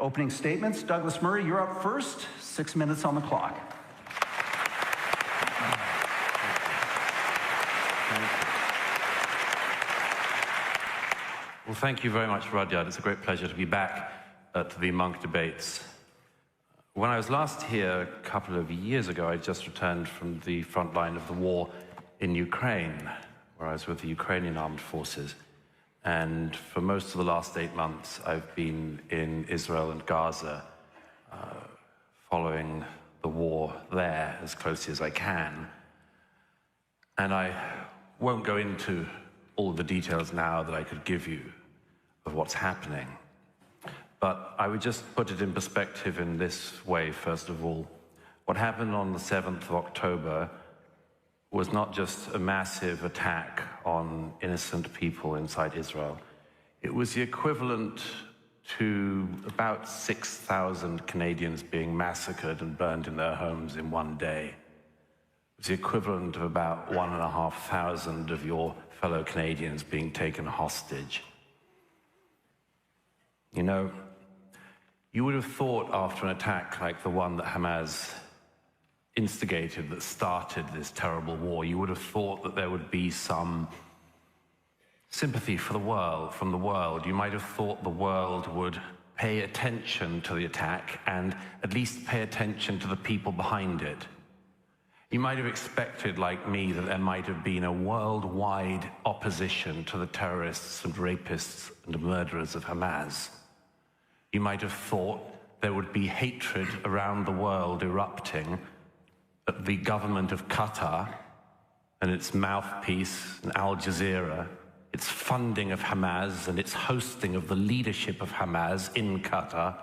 Opening statements. Douglas Murray, you're up first. 6 minutes on the clock. Well, thank you very much, Rudyard. It's a great pleasure to be back at the Munk Debates. When I was last here a couple of years ago, I just returned from the front line of the war in Ukraine, where I was with the Ukrainian armed forces. And for most of the last 8 months, I've been in Israel and Gaza, following the war there as closely as I can. And I won't go into all the details now that I could give you of what's happening. But I would just put it in perspective in this way, first of all. What happened on the 7th of October was not just a massive attack on innocent people inside Israel. It was the equivalent to about 6,000 Canadians being massacred and burned in their homes in one day. It was the equivalent of about 1,500 of your fellow Canadians being taken hostage. You know, you would have thought after an attack like the one that Hamas instigated, that started this terrible war, you would have thought that there would be some sympathy for the world, from the world. You might have thought the world would pay attention to the attack and at least pay attention to the people behind it. You might have expected, like me, that there might have been a worldwide opposition to the terrorists and rapists and murderers of Hamas. You might have thought there would be hatred around the world erupting at the government of Qatar and its mouthpiece, Al Jazeera, its funding of Hamas and its hosting of the leadership of Hamas in Qatar.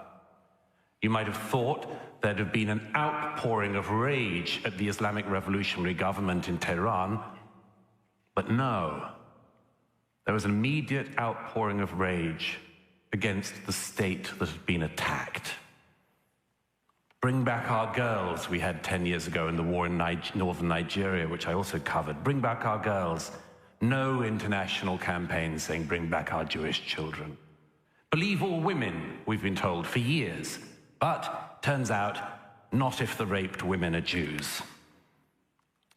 You might have thought there'd have been an outpouring of rage at the Islamic revolutionary government in Tehran, but no. There was an immediate outpouring of rage against the state that had been attacked. Bring back our girls, we had 10 years ago in the war in northern Nigeria, which I also covered. Bring back our girls. No international campaign saying bring back our Jewish children. Believe all women, we've been told for years. But turns out, not if the raped women are Jews.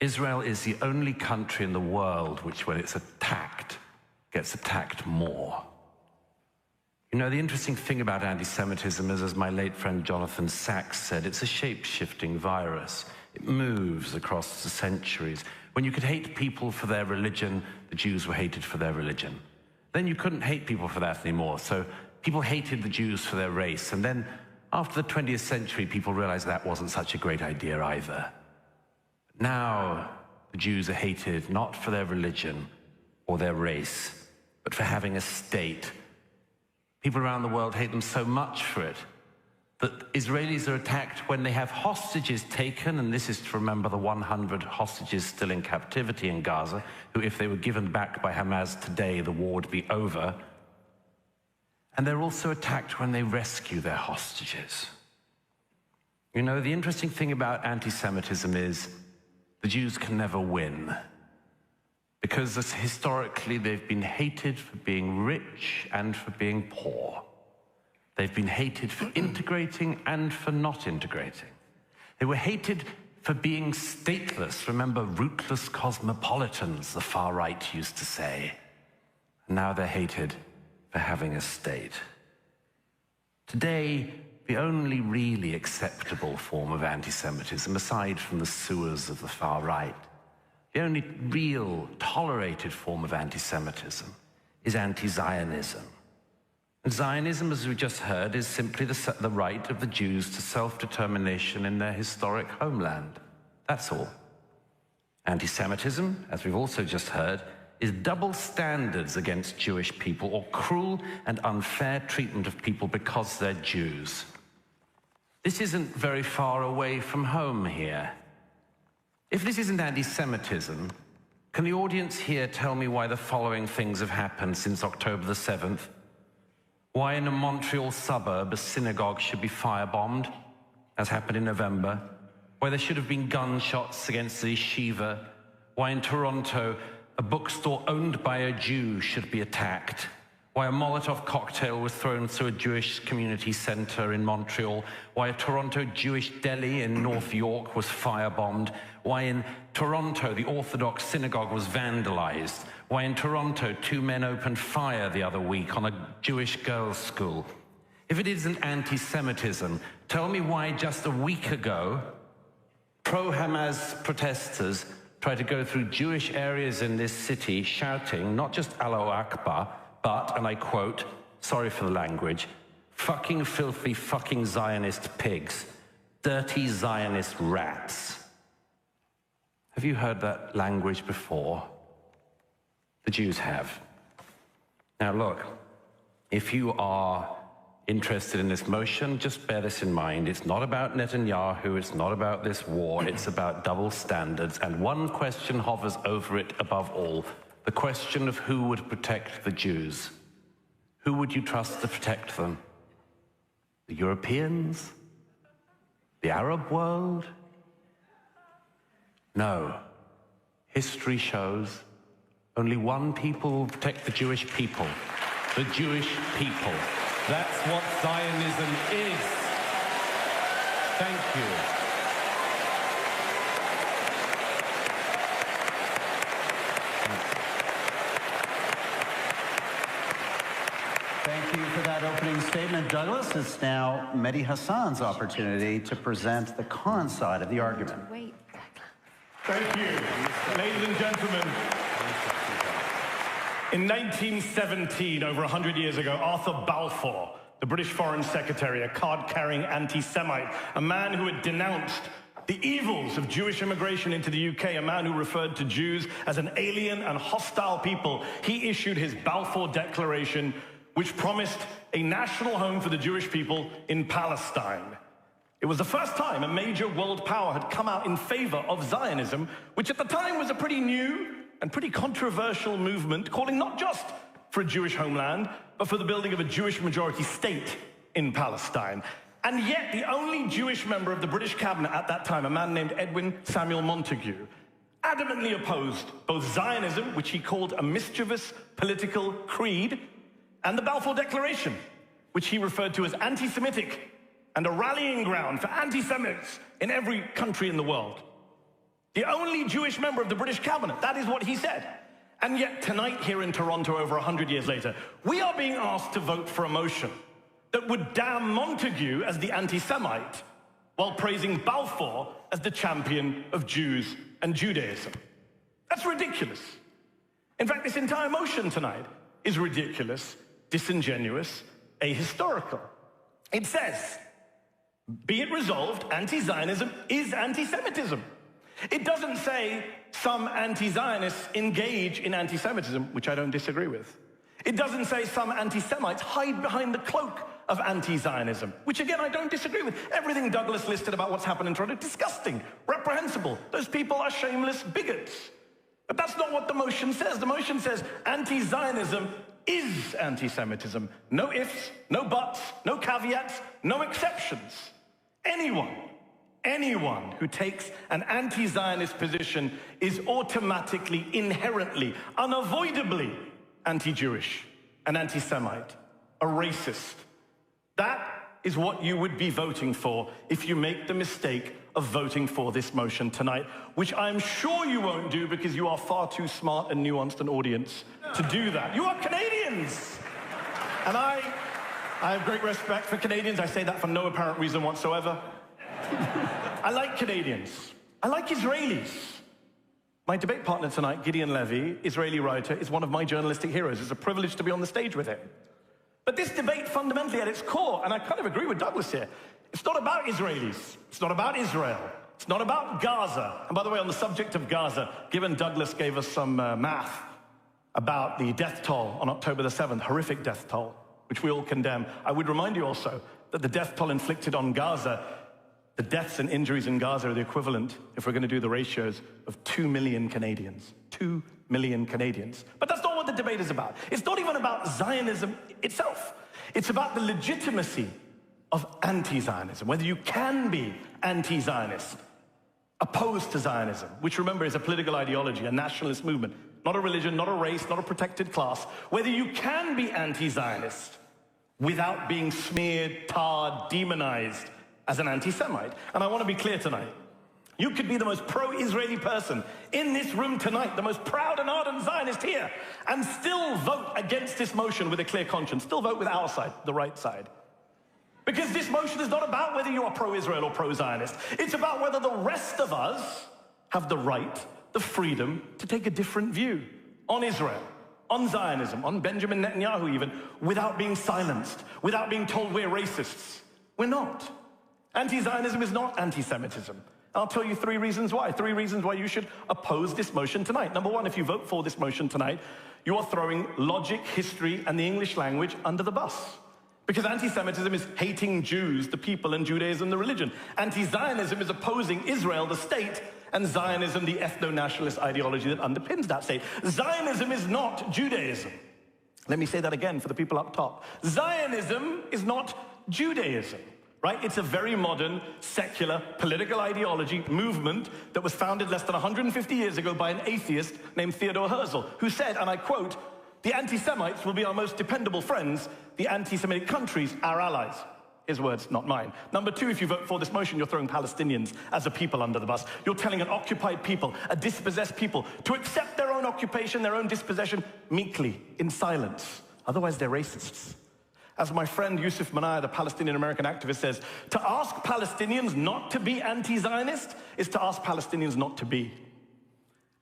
Israel is the only country in the world which, when it's attacked, gets attacked more. You know, the interesting thing about anti-Semitism is, as my late friend Jonathan Sachs said, it's a shape-shifting virus. It moves across the centuries. When you could hate people for their religion, the Jews were hated for their religion. Then you couldn't hate people for that anymore, so people hated the Jews for their race. And then, after the 20th century, people realized that wasn't such a great idea either. Now, the Jews are hated not for their religion or their race, but for having a state. People around the world hate them so much for it that Israelis are attacked when they have hostages taken, and this is to remember the 100 hostages still in captivity in Gaza, who, if they were given back by Hamas today, the war would be over. And they're also attacked when they rescue their hostages. You know, the interesting thing about anti-Semitism is the Jews can never win, because historically they've been hated for being rich and for being poor. They've been hated for integrating and for not integrating. They were hated for being stateless. Remember, rootless cosmopolitans, the far right used to say. And now they're hated for having a state. Today, the only really acceptable form of anti-Semitism, aside from the sewers of the far right, the only real tolerated form of anti-Semitism is anti-Zionism. And Zionism, as we just heard, is simply the right of the Jews to self-determination in their historic homeland. That's all. Anti-Semitism, as we've also just heard, is double standards against Jewish people, or cruel and unfair treatment of people because they're Jews. This isn't very far away from home here. If this isn't anti-Semitism, can the audience here tell me why the following things have happened since October the 7th? Why in a Montreal suburb a synagogue should be firebombed, as happened in November? Why there should have been gunshots against the yeshiva? Why in Toronto a bookstore owned by a Jew should be attacked? Why a Molotov cocktail was thrown through a Jewish community center in Montreal. Why a Toronto Jewish deli in North York was firebombed. Why in Toronto the Orthodox synagogue was vandalized. Why in Toronto 2 men opened fire the other week on a Jewish girls' school. If it isn't anti-Semitism, tell me why just a week ago pro-Hamas protesters tried to go through Jewish areas in this city shouting not just Allahu Akbar, but, and I quote, sorry for the language, fucking filthy fucking Zionist pigs, dirty Zionist rats. Have you heard that language before? The Jews have. Now look, if you are interested in this motion, just bear this in mind. It's not about Netanyahu, it's not about this war, it's about double standards, and one question hovers over it above all. The question of who would protect the Jews. Who would you trust to protect them? The Europeans? The Arab world? No. History shows only one people will protect the Jewish people. The Jewish people. That's what Zionism is. Thank you. Thank you for that opening statement, Douglas. It's now Mehdi Hasan's opportunity to present the con side of the argument. Thank you. Ladies and gentlemen, in 1917, over 100 years ago, Arthur Balfour, the British Foreign Secretary, a card-carrying anti-Semite, a man who had denounced the evils of Jewish immigration into the UK, a man who referred to Jews as an alien and hostile people, he issued his Balfour Declaration, which promised a national home for the Jewish people in Palestine. It was the first time a major world power had come out in favor of Zionism, which at the time was a pretty new and pretty controversial movement, calling not just for a Jewish homeland, but for the building of a Jewish majority state in Palestine. And yet the only Jewish member of the British cabinet at that time, a man named Edwin Samuel Montagu, adamantly opposed both Zionism, which he called a mischievous political creed, and the Balfour Declaration, which he referred to as anti-Semitic and a rallying ground for anti-Semites in every country in the world. The only Jewish member of the British cabinet, that is what he said. And yet tonight here in Toronto, over 100 years later, we are being asked to vote for a motion that would damn Montagu as the anti-Semite while praising Balfour as the champion of Jews and Judaism. That's ridiculous. In fact, this entire motion tonight is ridiculous, disingenuous, ahistorical. It says, be it resolved, anti-Zionism is anti-Semitism. It doesn't say some anti-Zionists engage in anti-Semitism, which I don't disagree with. It doesn't say some anti-Semites hide behind the cloak of anti-Zionism, which again, I don't disagree with. Everything Douglas listed about what's happened in Toronto, disgusting, reprehensible. Those people are shameless bigots. But that's not what the motion says. The motion says anti-Zionism is anti-Semitism. No ifs, no buts, no caveats, no exceptions. Anyone who takes an anti-Zionist position is automatically, inherently, unavoidably anti-Jewish, an anti-Semite, a racist. That is what you would be voting for if you make the mistake of voting for this motion tonight, which I'm sure you won't do because you are far too smart and nuanced an audience to do that. You are Canadians! And I have great respect for Canadians. I say that for no apparent reason whatsoever. I like Canadians. I like Israelis. My debate partner tonight, Gideon Levy, Israeli writer, is one of my journalistic heroes. It's a privilege to be on the stage with him. But this debate fundamentally at its core, and I kind of agree with Douglas here, it's not about Israelis. It's not about Israel. It's not about Gaza. And by the way, on the subject of Gaza, given Douglas gave us some math about the death toll on October the 7th, horrific death toll, which we all condemn, I would remind you also that the death toll inflicted on Gaza, the deaths and injuries in Gaza are the equivalent, if we're going to do the ratios, of 2 million Canadians. 2 million Canadians. But that's not what the debate is about. It's not even about Zionism itself. It's about the legitimacy of anti-Zionism, whether you can be anti-Zionist, opposed to Zionism, which remember is a political ideology, a nationalist movement, not a religion, not a race, not a protected class, whether you can be anti-Zionist without being smeared, tarred, demonized as an anti-Semite. And I want to be clear tonight. You could be the most pro-Israeli person in this room tonight, the most proud and ardent Zionist here, and still vote against this motion with a clear conscience. Still vote with our side, the right side. Because this motion is not about whether you are pro-Israel or pro-Zionist. It's about whether the rest of us have the right, the freedom to take a different view on Israel, on Zionism, on Benjamin Netanyahu even, without being silenced, without being told we're racists. We're not. Anti-Zionism is not anti-Semitism. I'll tell you 3 reasons why. 3 reasons why you should oppose this motion tonight. Number 1, if you vote for this motion tonight, you are throwing logic, history, and the English language under the bus. Because anti-Semitism is hating Jews, the people, and Judaism, the religion. Anti-Zionism is opposing Israel, the state, and Zionism, the ethno-nationalist ideology that underpins that state. Zionism is not Judaism. Let me say that again for the people up top. Zionism is not Judaism. Right? It's a very modern, secular, political ideology, movement that was founded less than 150 years ago by an atheist named Theodor Herzl, who said, and I quote, "The anti-Semites will be our most dependable friends, the anti-Semitic countries our allies." His words, not mine. Number 2, if you vote for this motion, you're throwing Palestinians as a people under the bus. You're telling an occupied people, a dispossessed people, to accept their own occupation, their own dispossession, meekly, in silence. Otherwise, they're racists. As my friend Yusuf Manaya, the Palestinian-American activist, says, to ask Palestinians not to be anti-Zionist is to ask Palestinians not to be.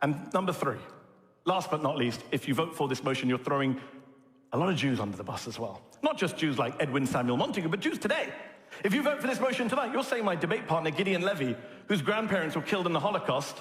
And number 3, last but not least, if you vote for this motion, you're throwing a lot of Jews under the bus as well. Not just Jews like Edwin Samuel Montagu, but Jews today. If you vote for this motion tonight, you're saying my debate partner, Gideon Levy, whose grandparents were killed in the Holocaust,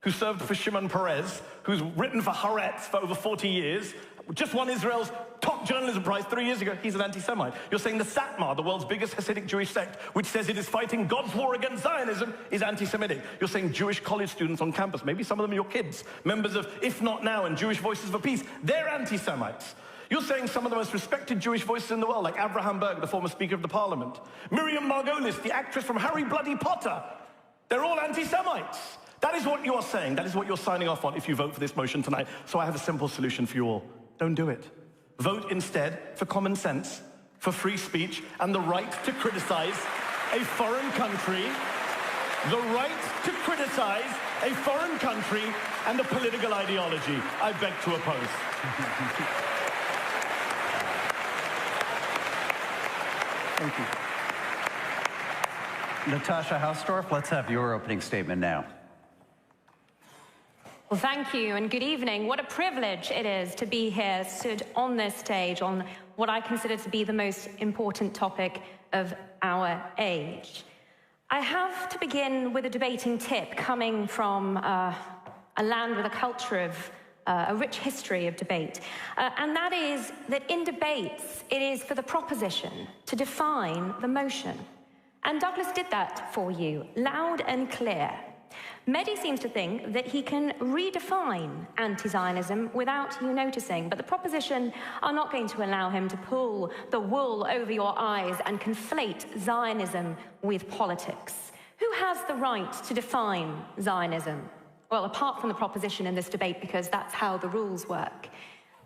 who served for Shimon Peres, who's written for Haaretz for over 40 years, just won Israel's top journalism prize 3 years ago. He's an anti-Semite. You're saying the Satmar, the world's biggest Hasidic Jewish sect, which says it is fighting God's war against Zionism, is anti-Semitic. You're saying Jewish college students on campus, maybe some of them are your kids, members of If Not Now and Jewish Voices for Peace, they're anti-Semites. You're saying some of the most respected Jewish voices in the world, like Abraham Berg, the former Speaker of the Parliament, Miriam Margolis, the actress from Harry Bloody Potter, they're all anti-Semites. That is what you are saying. That is what you're signing off on if you vote for this motion tonight. So I have a simple solution for you all. Don't do it. Vote instead for common sense, for free speech, and the right to criticize a foreign country, the right to criticize a foreign country and a political ideology. I beg to oppose. Thank you. Natasha Hausdorff, let's have your opening statement now. Well, thank you and good evening. What a privilege it is to be here, stood on this stage on what I consider to be the most important topic of our age. I have to begin with a debating tip coming from a land with a culture of a rich history of debate. And that is that in debates, it is for the proposition to define the motion. And Douglas did that for you, loud and clear. Mehdi seems to think that he can redefine anti-Zionism without you noticing, but the proposition are not going to allow him to pull the wool over your eyes and conflate Zionism with politics. Who has the right to define Zionism? Well, apart from the proposition in this debate, because that's how the rules work.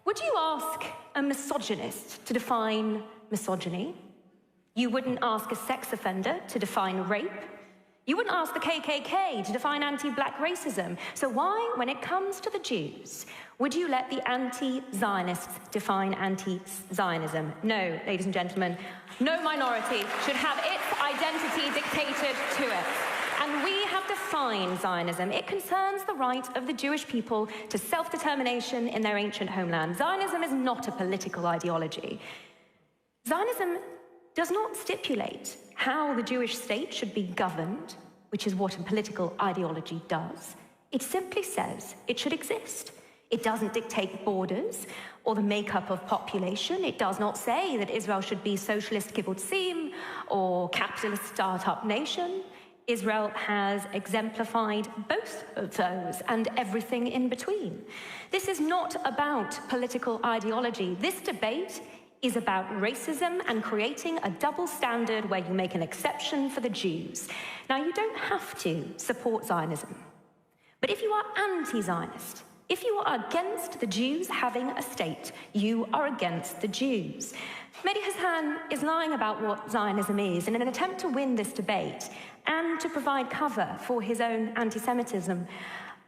Would you ask a misogynist to define misogyny? You wouldn't ask a sex offender to define rape? You wouldn't ask the KKK to define anti-black racism. So why, when it comes to the Jews, would you let the anti-Zionists define anti-Zionism? No, ladies and gentlemen, no minority should have its identity dictated to it. And we have defined Zionism. It concerns the right of the Jewish people to self-determination in their ancient homeland. Zionism is not a political ideology. Zionism does not stipulate how the Jewish state should be governed, which is what a political ideology does. It simply says it should exist. It doesn't dictate borders or the makeup of population. It does not say that Israel should be socialist kibbutzim or capitalist startup nation. Israel has exemplified both of those and everything in between. This is not about political ideology. This debate is about racism and creating a double standard where you make an exception for the Jews. Now, you don't have to support Zionism, but if you are anti-Zionist, If you are against the Jews having a state, you are against the Jews. Mehdi Hasan is lying about what Zionism is in an attempt to win this debate and to provide cover for his own anti-Semitism.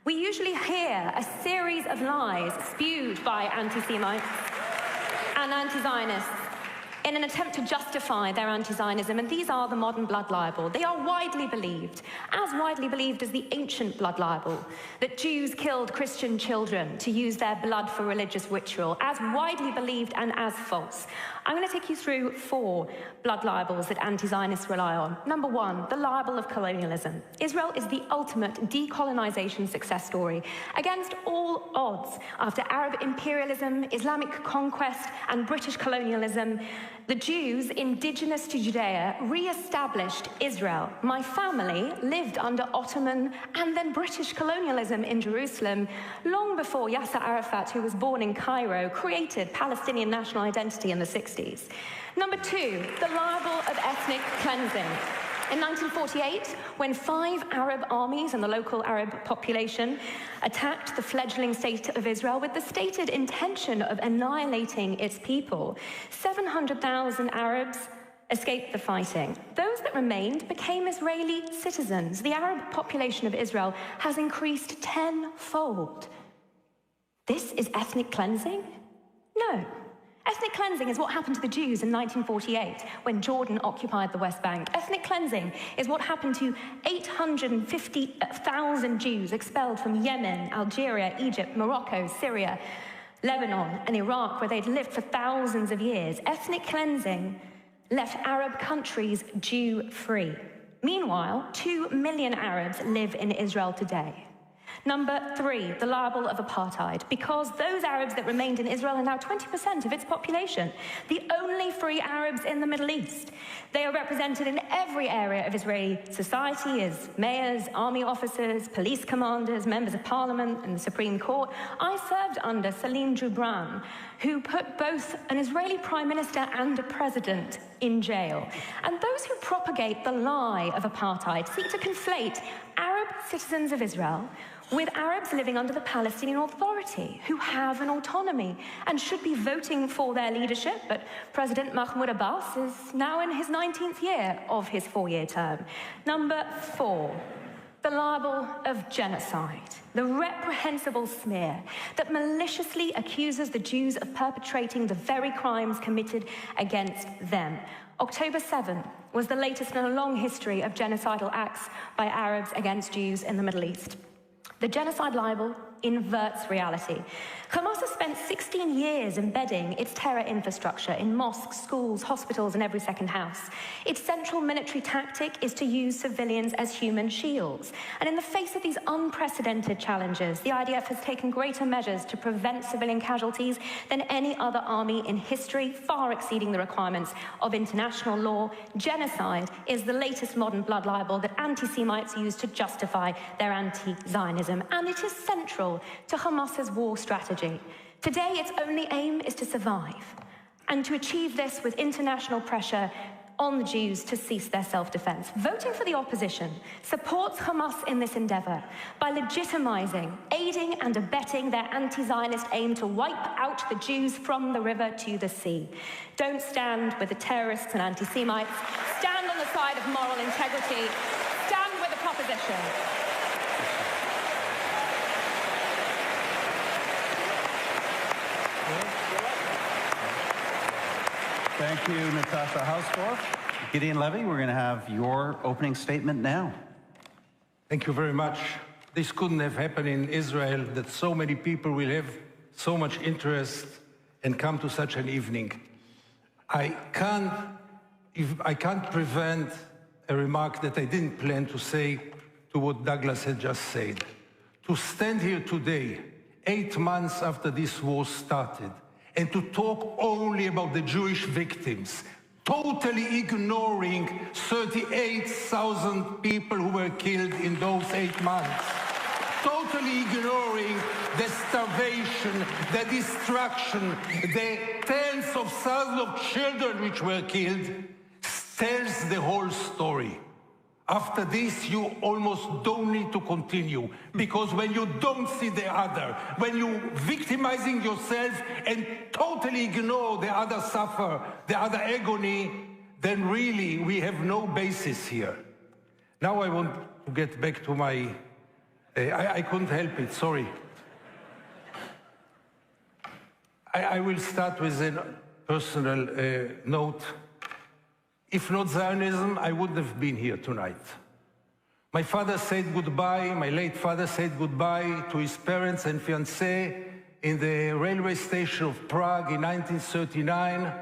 We usually hear a series of lies spewed by anti-Semites and anti-Zionists in an attempt to justify their anti-Zionism, and these are the modern blood libel. They are widely believed as the ancient blood libel, that Jews killed Christian children to use their blood for religious ritual, as widely believed and as false. I'm going to take you through 4 blood libels that anti-Zionists rely on. Number 1, the libel of colonialism. Israel is the ultimate decolonization success story. Against all odds, after Arab imperialism, Islamic conquest, and British colonialism, the Jews indigenous to Judea re-established Israel. My family lived under Ottoman and then British colonialism in Jerusalem long before Yasser Arafat, who was born in Cairo, created Palestinian national identity in the 60s. Number 2, the libel of ethnic cleansing. In 1948, when 5 Arab armies and the local Arab population attacked the fledgling state of Israel with the stated intention of annihilating its people, 700,000 Arabs escaped the fighting. Those that remained became Israeli citizens. The Arab population of Israel has increased 10-fold. This is ethnic cleansing? No. Ethnic cleansing is what happened to the Jews in 1948 when Jordan occupied the West Bank. Ethnic cleansing is what happened to 850,000 Jews expelled from Yemen, Algeria, Egypt, Morocco, Syria, Lebanon, and Iraq, where they'd lived for thousands of years. Ethnic cleansing left Arab countries Jew-free. Meanwhile, 2 million Arabs live in Israel today. Number 3, the libel of apartheid, because those Arabs that remained in Israel are now 20% of its population, the only free Arabs in the Middle East. They are represented in every area of Israeli society as mayors, army officers, police commanders, members of parliament and the Supreme Court. I served under Salim Gibran, who put both an Israeli prime minister and a president in jail. And those who propagate the lie of apartheid seek to conflate Arab citizens of Israel with Arabs living under the Palestinian Authority, who have an autonomy and should be voting for their leadership. But President Mahmoud Abbas is now in his 19th year of his 4-year term. Number 4, the libel of genocide, the reprehensible smear that maliciously accuses the Jews of perpetrating the very crimes committed against them. October 7 was the latest in a long history of genocidal acts by Arabs against Jews in the Middle East. The genocide libel inverts reality. Hamas has spent 16 years embedding its terror infrastructure in mosques, schools, hospitals, and every second house. Its central military tactic is to use civilians as human shields. And in the face of these unprecedented challenges, the IDF has taken greater measures to prevent civilian casualties than any other army in history, far exceeding the requirements of international law. Genocide is the latest modern blood libel that anti-Semites use to justify their anti-Zionism, and it is central to Hamas's war strategy. Today, its only aim is to survive, and to achieve this with international pressure on the Jews to cease their self-defense. Voting for the opposition supports Hamas in this endeavor by legitimizing, aiding, and abetting their anti-Zionist aim to wipe out the Jews from the river to the sea. Don't stand with the terrorists and anti-Semites. Stand on the side of moral integrity. Stand with the proposition. Thank you, Natasha Hausdorff. Gideon Levy, we're going to have your opening statement now. Thank you very much. This couldn't have happened in Israel, that so many people will have so much interest and come to such an evening. I can't prevent a remark that I didn't plan to say to what Douglas had just said. To stand here today, 8 months after this war started, and to talk only about the Jewish victims, totally ignoring 38,000 people who were killed in those 8 months, totally ignoring the starvation, the destruction, the tens of thousands of children which were killed, tells the whole story. After this, you almost don't need to continue, because when you don't see the other, when you're victimizing yourself and totally ignore the other suffer, the other agony, then really we have no basis here. Now I want to get back to my... I couldn't help it, sorry. I will start with a personal note. If not Zionism, I wouldn't have been here tonight. My father said goodbye, my late father said goodbye to his parents and fiancée in the railway station of Prague in 1939.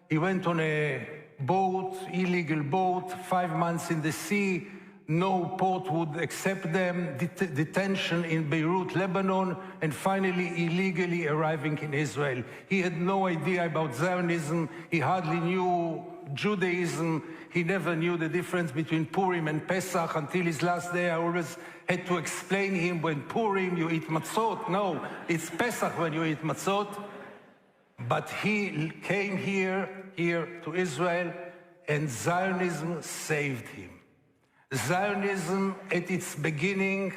He went on a boat, illegal boat, 5 months in the sea. No port would accept them, detention in Beirut, Lebanon, and finally illegally arriving in Israel. He had no idea about Zionism. He hardly knew Judaism. He never knew the difference between Purim and Pesach until his last day. I always had to explain him, when Purim you eat matzot. No, it's Pesach when you eat matzot. But he came here to Israel, and Zionism saved him. Zionism at its beginning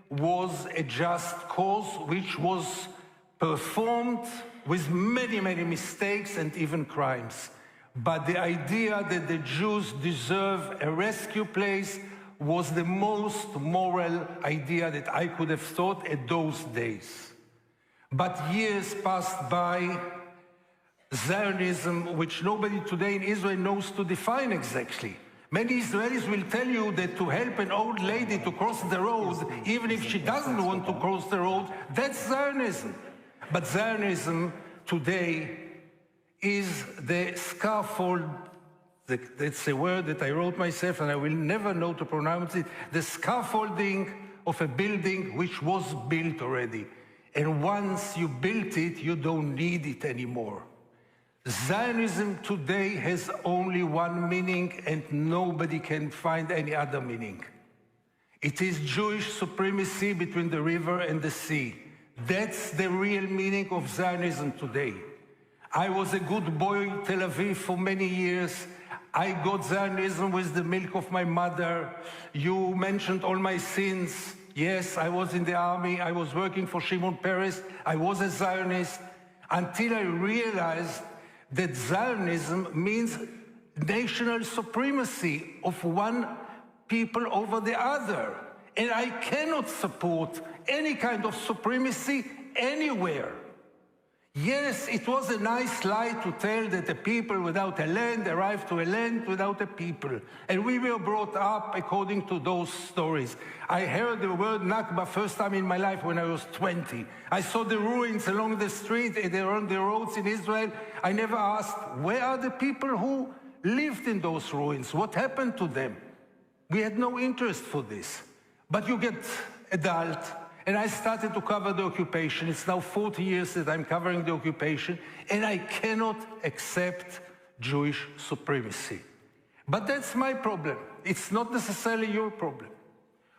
was a just cause which was performed with many, many mistakes and even crimes. But the idea that the Jews deserve a rescue place was the most moral idea that I could have thought at those days. But years passed by. Zionism, which nobody today in Israel knows to define exactly. Many Israelis will tell you that to help an old lady to cross the road, even if she doesn't want to cross the road, that's Zionism. But Zionism today is the scaffold, that's a word that I wrote myself and I will never know to pronounce it, the scaffolding of a building which was built already. And once you built it, you don't need it anymore. Zionism today has only one meaning, and nobody can find any other meaning. It is Jewish supremacy between the river and the sea. That's the real meaning of Zionism today. I was a good boy in Tel Aviv for many years. I got Zionism with the milk of my mother. You mentioned all my sins. Yes, I was in the army. I was working for Shimon Peres. I was a Zionist until I realized that Zionism means national supremacy of one people over the other. And I cannot support any kind of supremacy anywhere. Yes, it was a nice lie to tell that a people without a land arrived to a land without a people. And we were brought up according to those stories. I heard the word Nakba first time in my life when I was 20. I saw the ruins along the street and around the roads in Israel. I never asked, where are the people who lived in those ruins? What happened to them? We had no interest for this. But you get adult, and I started to cover the occupation. It's now 40 years that I'm covering the occupation, and I cannot accept Jewish supremacy. But that's my problem. It's not necessarily your problem.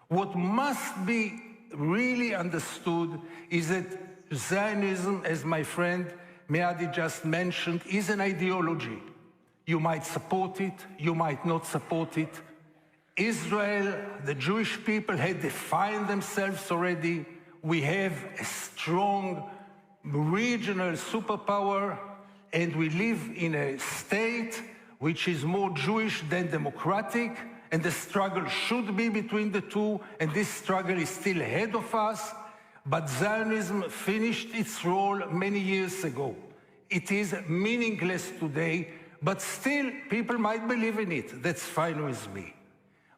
What must be really understood is that Zionism, as my friend Mehdi just mentioned, is an ideology. You might support it, you might not support it. Israel, the Jewish people had defined themselves already. We have a strong regional superpower, and we live in a state which is more Jewish than democratic, and the struggle should be between the two, and this struggle is still ahead of us. But Zionism finished its role many years ago. It is meaningless today, but still people might believe in it. That's fine with me.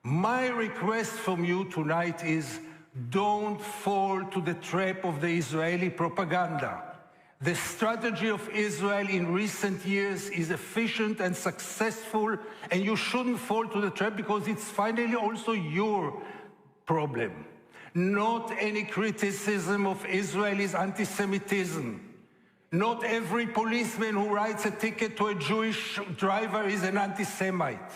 My request from you tonight is, don't fall to the trap of the Israeli propaganda. The strategy of Israel in recent years is efficient and successful, and you shouldn't fall to the trap, because it's finally also your problem. Not any criticism of Israel is anti-Semitism. Not every policeman who writes a ticket to a Jewish driver is an anti-Semite.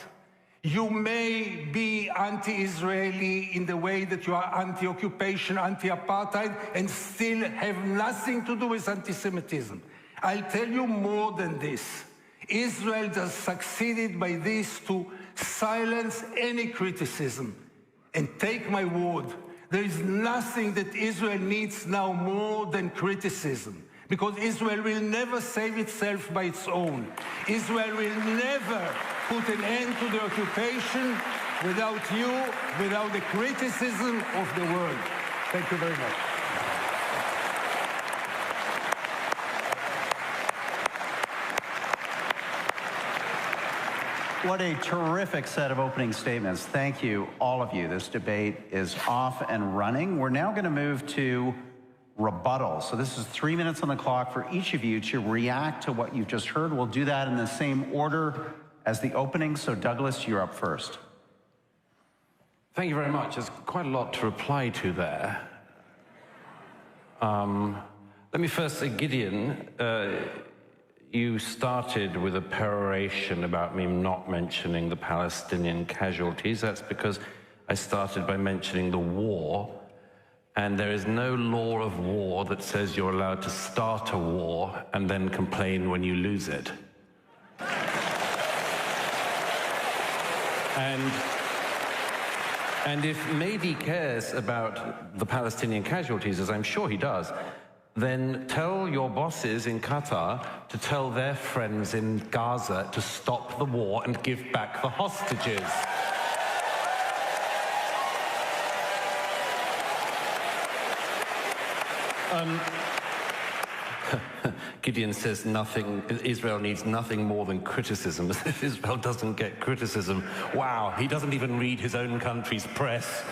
You may be anti-Israeli in the way that you are anti-occupation, anti-apartheid, and still have nothing to do with anti-Semitism. I'll tell you more than this. Israel has succeeded by this to silence any criticism. And take my word, there is nothing that Israel needs now more than criticism, because Israel will never save itself by its own. Israel will never put an end to the occupation without you, without the criticism of the world. Thank you very much. What a terrific set of opening statements. Thank you, all of you. This debate is off and running. We're now going to move to rebuttal. So this is 3 minutes on the clock for each of you to react to what you've just heard. We'll do that in the same order as the opening. So Douglas, you're up first. Thank you very much. There's quite a lot to reply to there. Let me first say, Gideon, you started with a peroration about me not mentioning the Palestinian casualties. That's because I started by mentioning the war, and there is no law of war that says you're allowed to start a war and then complain when you lose it. And if Mehdi cares about the Palestinian casualties, as I'm sure he does, then tell your bosses in Qatar to tell their friends in Gaza to stop the war and give back the hostages. Gideon says Israel needs nothing more than criticism. As if Israel doesn't get criticism. Wow, he doesn't even read his own country's press.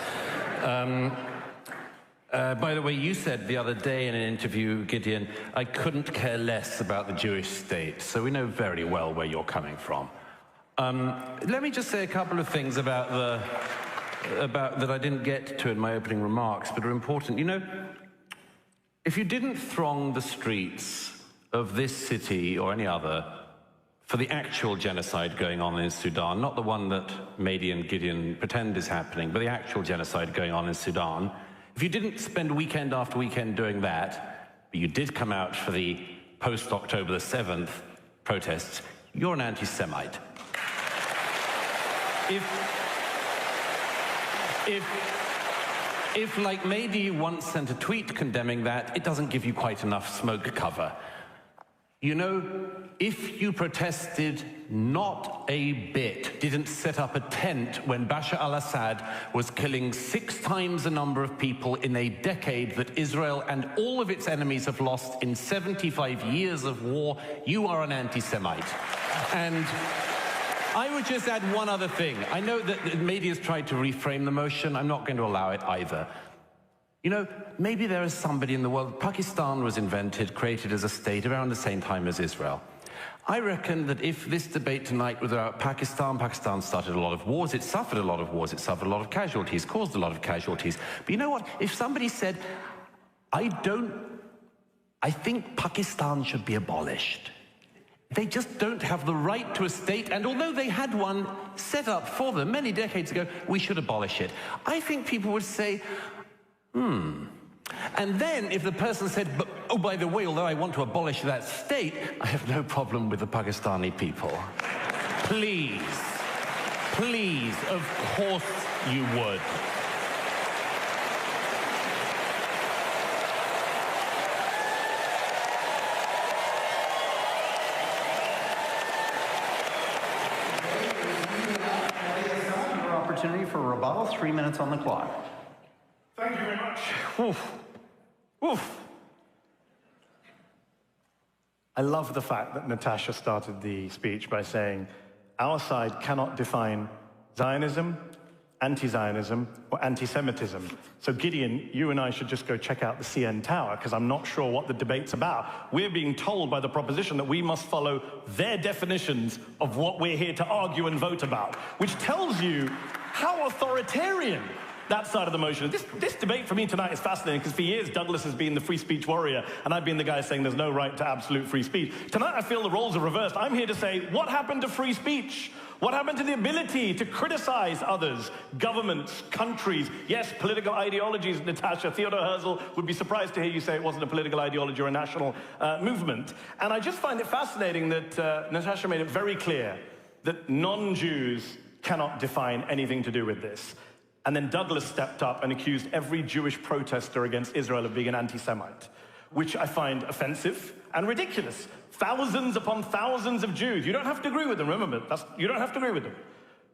By the way, you said the other day in an interview, Gideon, I couldn't care less about the Jewish state. So we know very well where you're coming from. Let me just say a couple of things about that I didn't get to in my opening remarks, but are important. You know, if you didn't throng the streets of this city or any other for the actual genocide going on in Sudan, not the one that Mehdi and Gideon pretend is happening, but the actual genocide going on in Sudan, if you didn't spend weekend after weekend doing that, but you did come out for the post-October the 7th protests, you're an anti-Semite. If, like Mehdi once sent a tweet condemning that, it doesn't give you quite enough smoke cover. You know, if you protested not a bit, didn't set up a tent when Bashar al-Assad was killing 6 times the number of people in a decade that Israel and all of its enemies have lost in 75 years of war, you are an anti-Semite. And I would just add one other thing. I know that media has tried to reframe the motion. I'm not going to allow it either. You know, maybe there is somebody in the world. Pakistan was invented, created as a state around the same time as Israel. I reckon that if this debate tonight was about Pakistan started a lot of wars, it suffered a lot of wars, it suffered a lot of casualties, caused a lot of casualties. But you know what? If somebody said, I think Pakistan should be abolished. They just don't have the right to a state, and although they had one set up for them many decades ago, we should abolish it. I think people would say, And then if the person said, but, oh, by the way, although I want to abolish that state, I have no problem with the Pakistani people. Please, please, of course you would. Opportunity for rebuttal, 3 minutes on the clock. Thank you very much. Oof. Oof. I love the fact that Natasha started the speech by saying, our side cannot define Zionism, anti-Zionism, or anti-Semitism. So Gideon, you and I should just go check out the CN Tower, because I'm not sure what the debate's about. We're being told by the proposition that we must follow their definitions of what we're here to argue and vote about, which tells you how authoritarian that side of the motion. This debate for me tonight is fascinating, because for years Douglas has been the free speech warrior and I've been the guy saying there's no right to absolute free speech. Tonight I feel the roles are reversed. I'm here to say, what happened to free speech? What happened to the ability to criticize others, governments, countries, yes, political ideologies? Natasha, Theodore Herzl would be surprised to hear you say it wasn't a political ideology or a national movement. And I just find it fascinating that Natasha made it very clear that non-Jews cannot define anything to do with this. And then Douglas stepped up and accused every Jewish protester against Israel of being an anti-Semite, which I find offensive and ridiculous. Thousands upon thousands of Jews. You don't have to agree with them, remember, you don't have to agree with them.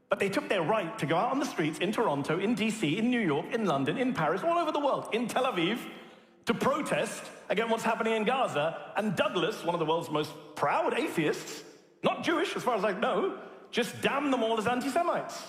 But they took their right to go out on the streets in Toronto, in DC, in New York, in London, in Paris, all over the world, in Tel Aviv, to protest against what's happening in Gaza. And Douglas, one of the world's most proud atheists, not Jewish as far as I know, just damned them all as anti-Semites.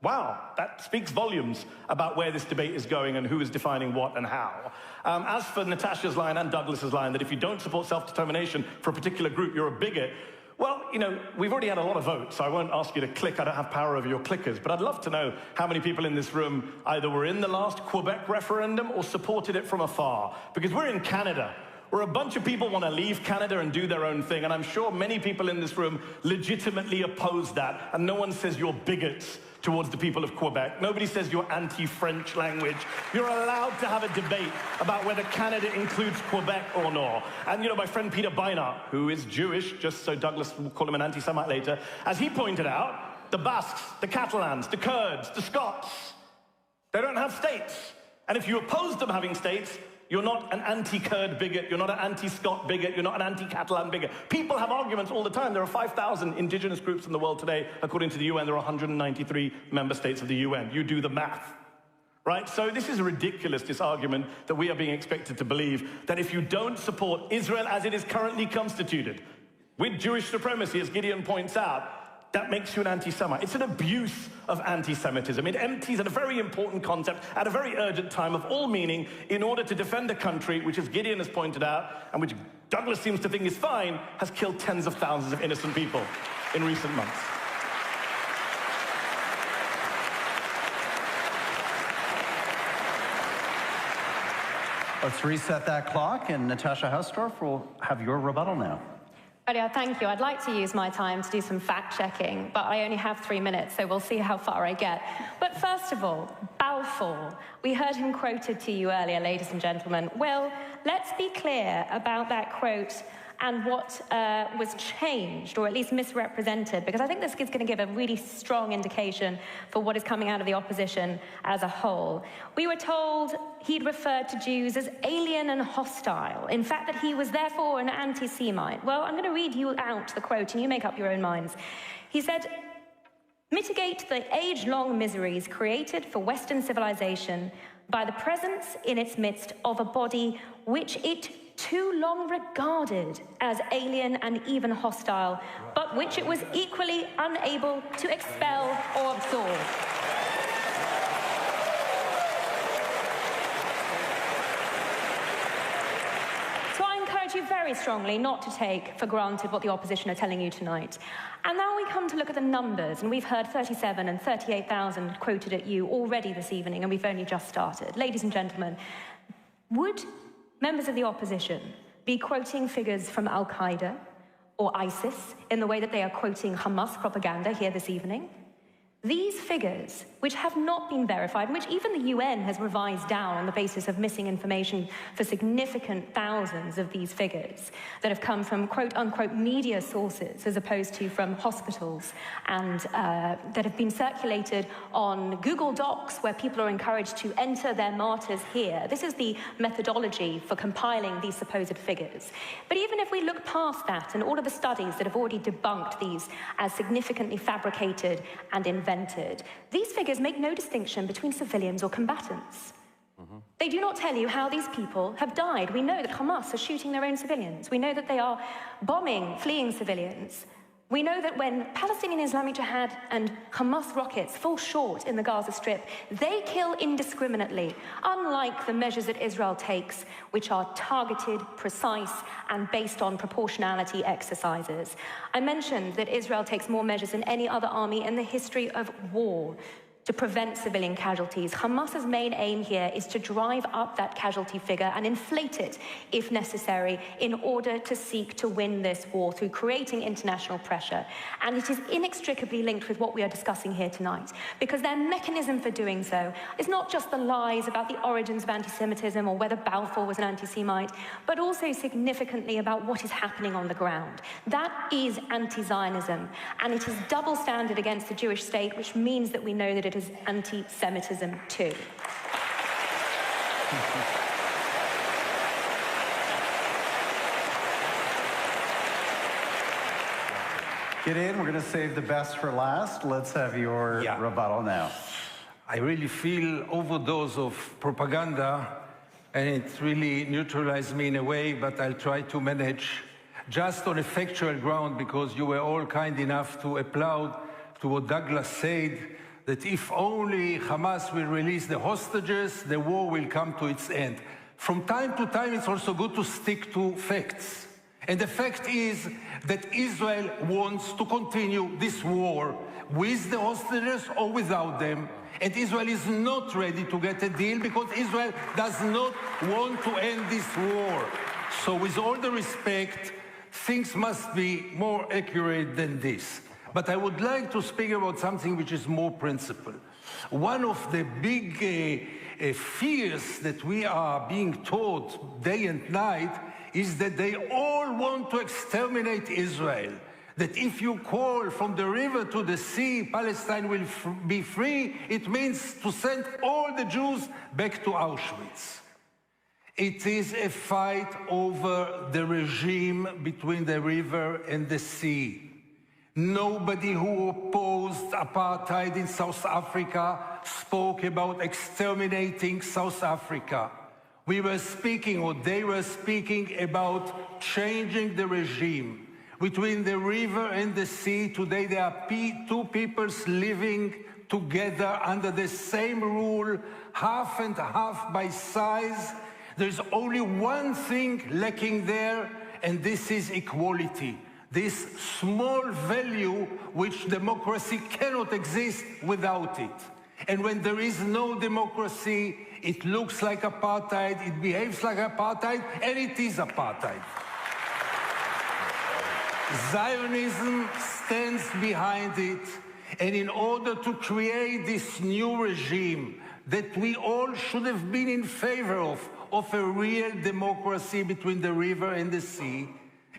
Wow, that speaks volumes about where this debate is going and who is defining what and how. As for Natasha's line and Douglas's line that if you don't support self-determination for a particular group, you're a bigot, well, you know, we've already had a lot of votes, so I won't ask you to click. I don't have power over your clickers, but I'd love to know how many people in this room either were in the last Quebec referendum or supported it from afar. Because we're in Canada, where a bunch of people want to leave Canada and do their own thing, and I'm sure many people in this room legitimately oppose that, and no one says you're bigots towards the people of Quebec. Nobody says you're anti-French language. You're allowed to have a debate about whether Canada includes Quebec or not. And you know, my friend Peter Beinart, who is Jewish, just so Douglas will call him an anti-Semite later, as he pointed out, the Basques, the Catalans, the Kurds, the Scots, they don't have states. And if you oppose them having states, you're not an anti-Kurd bigot, you're not an anti-Scot bigot, you're not an anti-Catalan bigot. People have arguments all the time. There are 5,000 indigenous groups in the world today. According to the UN, there are 193 member states of the UN. You do the math, right? So this is ridiculous, this argument that we are being expected to believe that if you don't support Israel as it is currently constituted, with Jewish supremacy, as Gideon points out, that makes you an anti-Semite. It's an abuse of anti-Semitism. It empties a very important concept at a very urgent time of all meaning in order to defend a country which, as Gideon has pointed out, and which Douglas seems to think is fine, has killed tens of thousands of innocent people in recent months. Let's reset that clock, and Natasha Hausdorff will have your rebuttal now. Yeah, thank you. I'd like to use my time to do some fact-checking, but I only have 3 minutes, so we'll see how far I get. But first of all, Balfour. We heard him quoted to you earlier, ladies and gentlemen. Well, let's be clear about that quote and what was changed, or at least misrepresented, because I think this is going to give a really strong indication for what is coming out of the opposition as a whole. We were told he'd referred to Jews as alien and hostile, in fact that he was therefore an anti-Semite. Well, I'm going to read you out the quote, and you make up your own minds. He said, "Mitigate the age-long miseries created for Western civilization by the presence in its midst of a body which it too long regarded as alien and even hostile, but which it was equally unable to expel or absorb." So I encourage you very strongly not to take for granted what the opposition are telling you tonight. And now we come to look at the numbers, and we've heard 37 and 38,000 quoted at you already this evening, and we've only just started. Ladies and gentlemen, would members of the opposition be quoting figures from Al-Qaeda or ISIS in the way that they are quoting Hamas propaganda here this evening? These figures, which have not been verified, and which even the UN has revised down on the basis of missing information for significant thousands of these figures that have come from quote-unquote media sources as opposed to from hospitals, and that have been circulated on Google Docs where people are encouraged to enter their martyrs here. This is the methodology for compiling these supposed figures. But even if we look past that and all of the studies that have already debunked these as significantly fabricated and invented, these figures make no distinction between civilians or combatants. They do not tell you how these people have died. We know that Hamas are shooting their own civilians. We know that they are bombing fleeing civilians. We know that when Palestinian Islamic Jihad and Hamas rockets fall short in the Gaza Strip, they kill indiscriminately, unlike the measures that Israel takes, which are targeted, precise, and based on proportionality exercises. I mentioned that Israel takes more measures than any other army in the history of war. to prevent civilian casualties. Hamas's main aim here is to drive up that casualty figure and inflate it, if necessary, in order to seek to win this war through creating international pressure. And it is inextricably linked with what we are discussing here tonight, because their mechanism for doing so is not just the lies about the origins of anti-Semitism or whether Balfour was an anti-Semite, but also significantly about what is happening on the ground. That is anti-Zionism, and it is double standard against the Jewish state, which means that we know that it is anti-Semitism too. Get in. We're going to save the best for last. Let's have your rebuttal now. I really feel overdose of propaganda, and it really neutralized me in a way, but I'll try to manage just on a factual ground, because you were all kind enough to applaud to what Douglas said, that if only Hamas will release the hostages, the war will come to its end. From time to time, it's also good to stick to facts. And the fact is that Israel wants to continue this war with the hostages or without them. And Israel is not ready to get a deal because Israel does not want to end this war. So with all the respect, things must be more accurate than this. But I would like to speak about something which is more principled. One of the big fears that we are being taught day and night is that they all want to exterminate Israel. That if you call from the river to the sea, Palestine will be free, it means to send all the Jews back to Auschwitz. It is a fight over the regime between the river and the sea. Nobody who opposed apartheid in South Africa spoke about exterminating South Africa. We were speaking, or they were speaking, about changing the regime. Between the river and the sea, today there are two peoples living together under the same rule, half and half by size. There's only one thing lacking there, and this is equality. This small value which democracy cannot exist without it. And when there is no democracy, it looks like apartheid, it behaves like apartheid, and it is apartheid. Zionism stands behind it, and in order to create this new regime that we all should have been in favor of a real democracy between the river and the sea,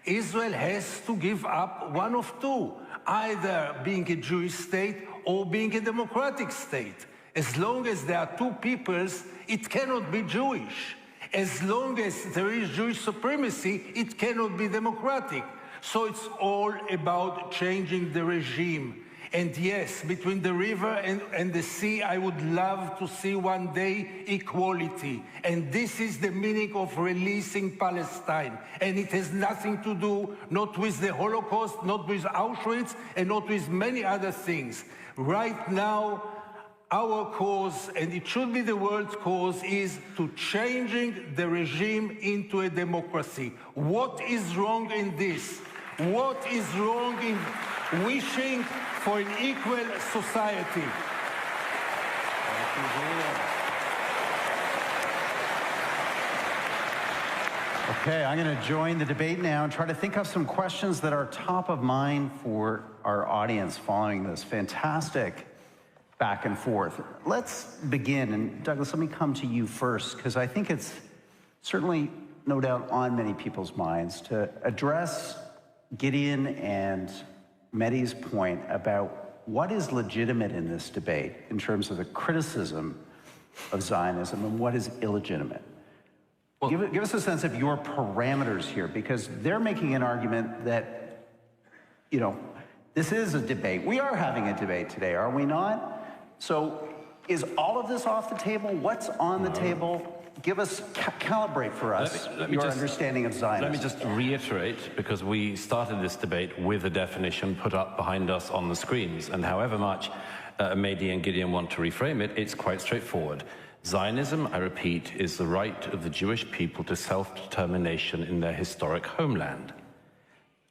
Israel has to give up one of two, either being a Jewish state or being a democratic state. As long as there are two peoples, it cannot be Jewish. As long as there is Jewish supremacy, it cannot be democratic. So it's all about changing the regime. And yes, between the river and the sea, I would love to see one day equality. And this is the meaning of releasing Palestine. And it has nothing to do, not with the Holocaust, not with Auschwitz, and not with many other things. Right now, our cause, and it should be the world's cause, is to changing the regime into a democracy. What is wrong in this? What is wrong in wishing for an equal society? Okay, I'm going to join the debate now and try to think of some questions that are top of mind for our audience following this fantastic back and forth. Let's begin, and Douglas, let me come to you first, because I think it's certainly, no doubt, on many people's minds to address Gideon and Mehdi's point about what is legitimate in this debate in terms of the criticism of Zionism and what is illegitimate. Well, give us a sense of your parameters here, because they're making an argument that, you know, this is a debate. We are having a debate today, are we not? So is all of this off the table? What's on the table? Give us, calibrate for us your understanding of Zionism. Let me just reiterate, because we started this debate with a definition put up behind us on the screens, and however much Mehdi and Gideon want to reframe it, it's quite straightforward. Zionism, I repeat, is the right of the Jewish people to self-determination in their historic homeland.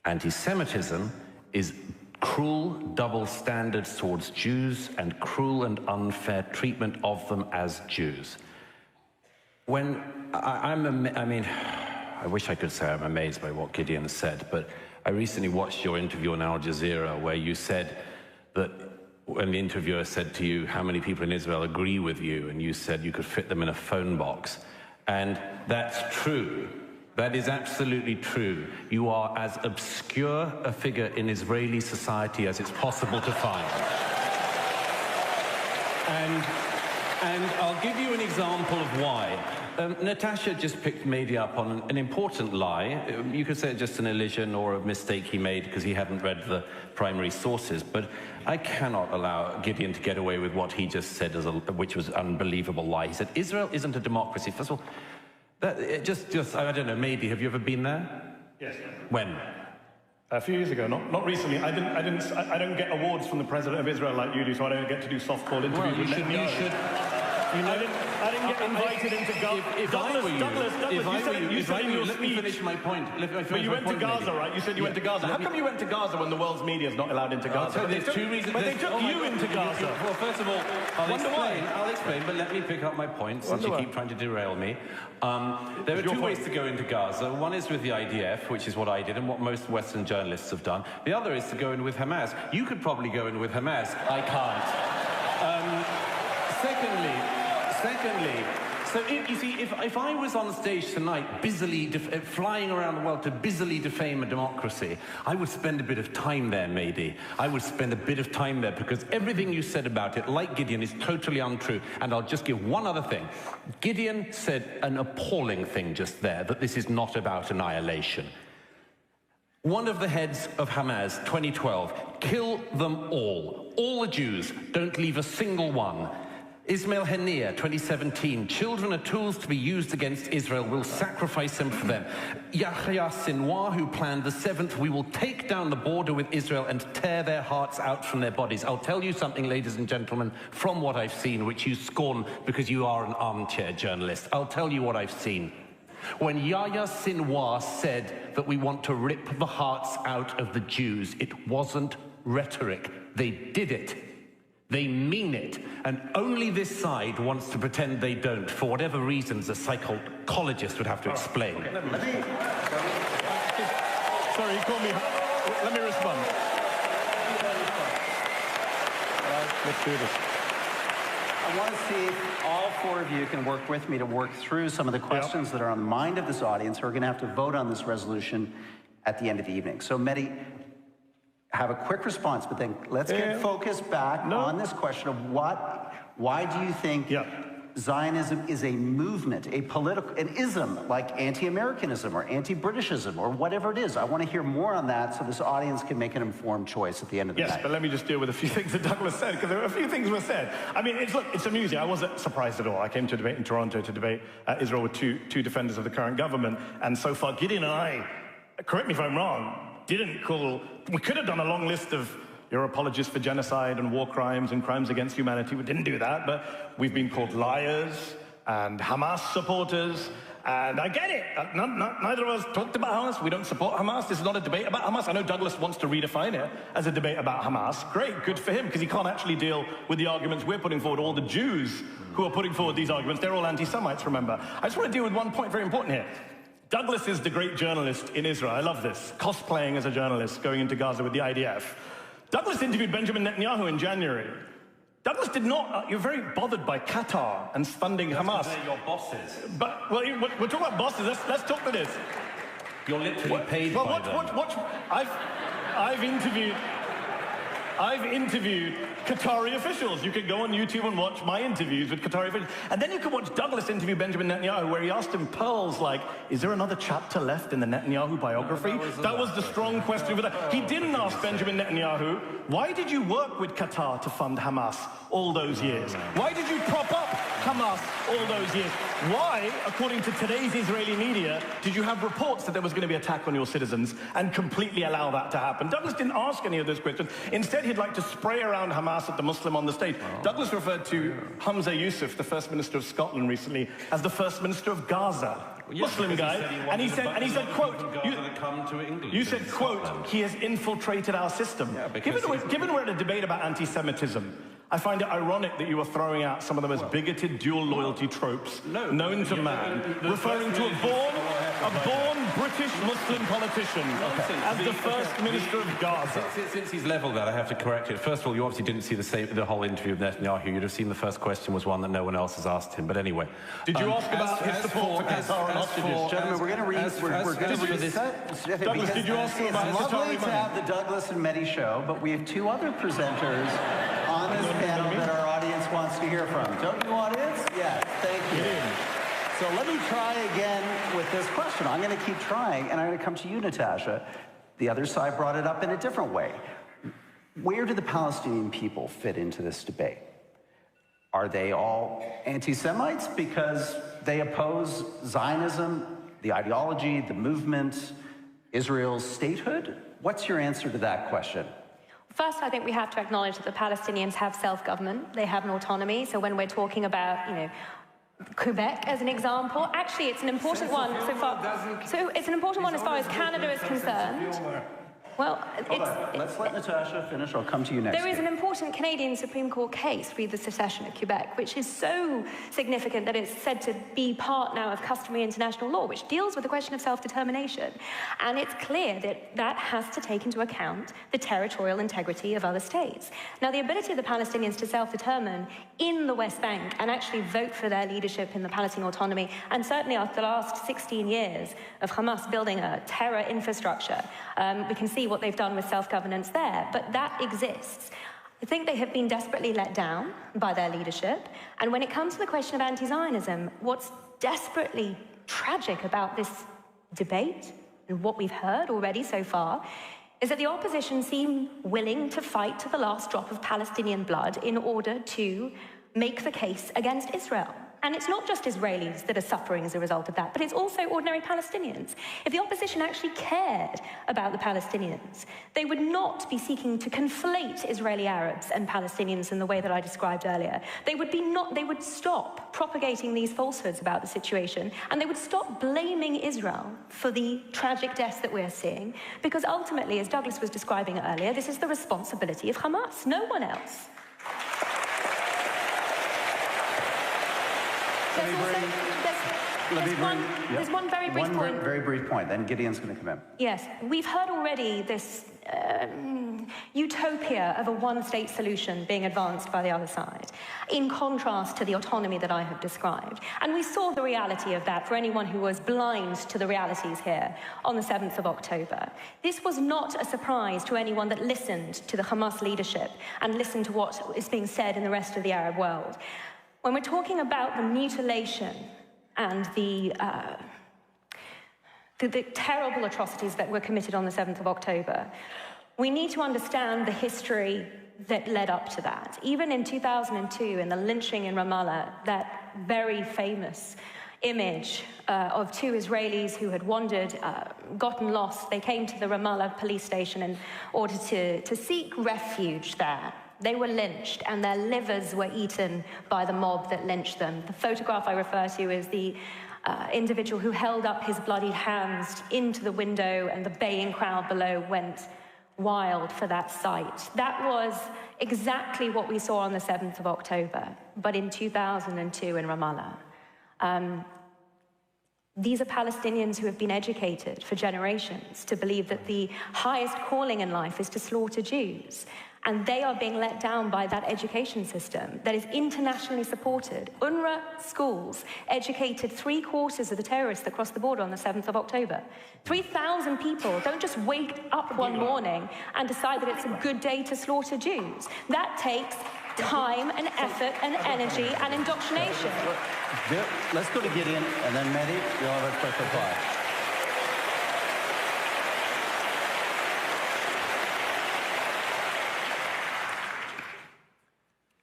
Anti-Semitism is cruel double standards towards Jews and cruel and unfair treatment of them as Jews. When I mean, I wish I could say I'm amazed by what Gideon said, but I recently watched your interview on Al Jazeera where you said that when the interviewer said to you, how many people in Israel agree with you, and you said you could fit them in a phone box. And that's true. That is absolutely true. You are as obscure a figure in Israeli society as it's possible to find. And I'll give you an example of why. Natasha just picked Mehdi up on an important lie. You could say it's just an elision or a mistake he made because he hadn't read the primary sources, but I cannot allow Gideon to get away with what he just said, which was an unbelievable lie. He said, Israel isn't a democracy. First of all, I don't know, maybe, have you ever been there? Yes. When? A few years ago, not recently. I don't get awards from the president of Israel like you do, so I don't get to do softball interviews with Netanyahu. I didn't get invited into Gaza. Let me finish my point. But you went to Gaza, right? You said you went to Gaza. How come you went to Gaza when the world's media is not allowed into Gaza? There's two reasons. But they took you into Gaza. Well, first of all, I'll explain, but let me pick up my point since you keep trying to derail me. There are two ways to go into Gaza. One is with the IDF, which is what I did and what most Western journalists have done. The other is to go in with Hamas. You could probably go in with Hamas. I can't. Secondly, so you see, if I was on stage tonight busily flying around the world to busily defame a democracy, I would spend a bit of time there, Mehdi. I would spend a bit of time there because everything you said about it, like Gideon, is totally untrue. And I'll just give one other thing. Gideon said an appalling thing just there, that this is not about annihilation. One of the heads of Hamas, 2012, kill them all the Jews, don't leave a single one. Ismail Haniyeh, 2017, children are tools to be used against Israel, we'll sacrifice them for them. Yahya Sinwar, who planned the 7th, we will take down the border with Israel and tear their hearts out from their bodies. I'll tell you something, ladies and gentlemen, from what I've seen, which you scorn because you are an armchair journalist. I'll tell you what I've seen. When Yahya Sinwar said that we want to rip the hearts out of the Jews, it wasn't rhetoric. They did it. They mean it, and only this side wants to pretend they don't, for whatever reasons a psychologist would have to explain. Okay, sorry, you called me. Let me respond. Let's do this. I want to see if all four of you can work with me to work through some of the questions that are on the mind of this audience who are going to have to vote on this resolution at the end of the evening. So, Mehdi, have a quick response, but then let's get focused back on this question of why do you think Zionism is a movement, an ism, like anti-Americanism or anti-Britishism or whatever it is? I want to hear more on that so this audience can make an informed choice at the end of the night. Yes, but let me just deal with a few things that Douglas said, because there were a few things were said. I mean, it's amusing. I wasn't surprised at all. I came to debate in Toronto to debate Israel with two defenders of the current government, and so far Gideon and I, correct me if I'm wrong, we could have done a long list of you're apologists for genocide and war crimes and crimes against humanity. We didn't do that, but we've been called liars and Hamas supporters, and I get it. Neither of us talked about Hamas. We don't support Hamas. This is not a debate about Hamas. I know Douglas wants to redefine it as a debate about Hamas. Great, good for him, because he can't actually deal with the arguments we're putting forward. All the Jews who are putting forward these arguments, they're all anti-Semites, remember. I just want to deal with one point very important here. Douglas is the great journalist in Israel. I love this. Cosplaying as a journalist, going into Gaza with the IDF. Douglas interviewed Benjamin Netanyahu in January. Douglas did not. You're very bothered by Qatar and funding Hamas. They're your bosses. But we're talking about bosses. Let's talk to this. You're literally paid by them. I've interviewed Qatari officials. You can go on YouTube and watch my interviews with Qatari officials. And then you can watch Douglas interview Benjamin Netanyahu, where he asked him pearls like, is there another chapter left in the Netanyahu biography? That was the strong question. He didn't ask Benjamin Netanyahu, why did you work with Qatar to fund Hamas all those years? Why did you prop up Hamas all those years? Why, according to today's Israeli media, did you have reports that there was going to be an attack on your citizens and completely allow that to happen? Douglas didn't ask any of those questions. Instead, he'd like to spray around Hamas at the Muslim on the stage. Douglas referred to Hamza Yusuf, the First Minister of Scotland recently, as the First Minister of Gaza. Muslim guy, and he said, quote, you said, quote, he has infiltrated our system. Yeah, given we're at a debate about anti-Semitism, I find it ironic that you were throwing out some of the most bigoted dual loyalty tropes known to man, referring to a born British Muslim politician as the first minister of Gaza. Since he's leveled that, I have to correct it. First of all, you obviously didn't see the whole interview of Netanyahu. You'd have seen the first question was one that no one else has asked him. But anyway. Did you ask about his support for Qatar and hostages? Gentlemen, we're going to read... Douglas, did you ask about It's lovely Qatari to have the Douglas and Mehdi show, but we have two other presenters on this panel that our audience wants to hear from. Don't you, audience? Yes, thank you. So let me try again with this question. I'm going to keep trying, and I'm going to come to you, Natasha. The other side brought it up in a different way. Where do the Palestinian people fit into this debate? Are they all anti-Semites because they oppose Zionism, the ideology, the movement, Israel's statehood? What's your answer to that question? First, I think we have to acknowledge that the Palestinians have self-government. They have an autonomy. So when we're talking about, Quebec as an example, actually it's an important one so far. So it's an important one as far as Canada is concerned. Well, let's let Natasha finish. I'll come to you next. There is an important Canadian Supreme Court case, re the secession of Quebec, which is so significant that it's said to be part now of customary international law, which deals with the question of self-determination. And it's clear that that has to take into account the territorial integrity of other states. Now, the ability of the Palestinians to self-determine in the West Bank and actually vote for their leadership in the Palestinian autonomy, and certainly after the last 16 years of Hamas building a terror infrastructure, we can see what they've done with self-governance there, but that exists. I think they have been desperately let down by their leadership, and when it comes to the question of anti-Zionism, what's desperately tragic about this debate, and what we've heard already so far, is that the opposition seem willing to fight to the last drop of Palestinian blood in order to make the case against Israel. And it's not just Israelis that are suffering as a result of that, but it's also ordinary Palestinians. If the opposition actually cared about the Palestinians, they would not be seeking to conflate Israeli Arabs and Palestinians in the way that I described earlier. They would stop propagating these falsehoods about the situation, and they would stop blaming Israel for the tragic deaths that we're seeing, because ultimately, as Douglas was describing earlier, this is the responsibility of Hamas, no one else. There's one very brief point. Very brief point, then Gideon's going to come in. Yes, we've heard already this utopia of a one-state solution being advanced by the other side, in contrast to the autonomy that I have described. And we saw the reality of that for anyone who was blind to the realities here on the 7th of October. This was not a surprise to anyone that listened to the Hamas leadership and listened to what is being said in the rest of the Arab world. When we're talking about the mutilation and the terrible atrocities that were committed on the 7th of October, we need to understand the history that led up to that. Even in 2002, in the lynching in Ramallah, that very famous image of two Israelis who had wandered, gotten lost. They came to the Ramallah police station in order to seek refuge there. They were lynched, and their livers were eaten by the mob that lynched them. The photograph I refer to is the individual who held up his bloodied hands into the window, and the baying crowd below went wild for that sight. That was exactly what we saw on the 7th of October, but in 2002 in Ramallah. These are Palestinians who have been educated for generations to believe that the highest calling in life is to slaughter Jews. And they are being let down by that education system that is internationally supported. UNRWA schools educated 3/4 of the terrorists that crossed the border on the 7th of October. 3,000 people don't just wake up one morning and decide that it's a good day to slaughter Jews. That takes time and effort and energy and indoctrination. Let's go to Gideon, and then Mehdi, you'll have a quick reply.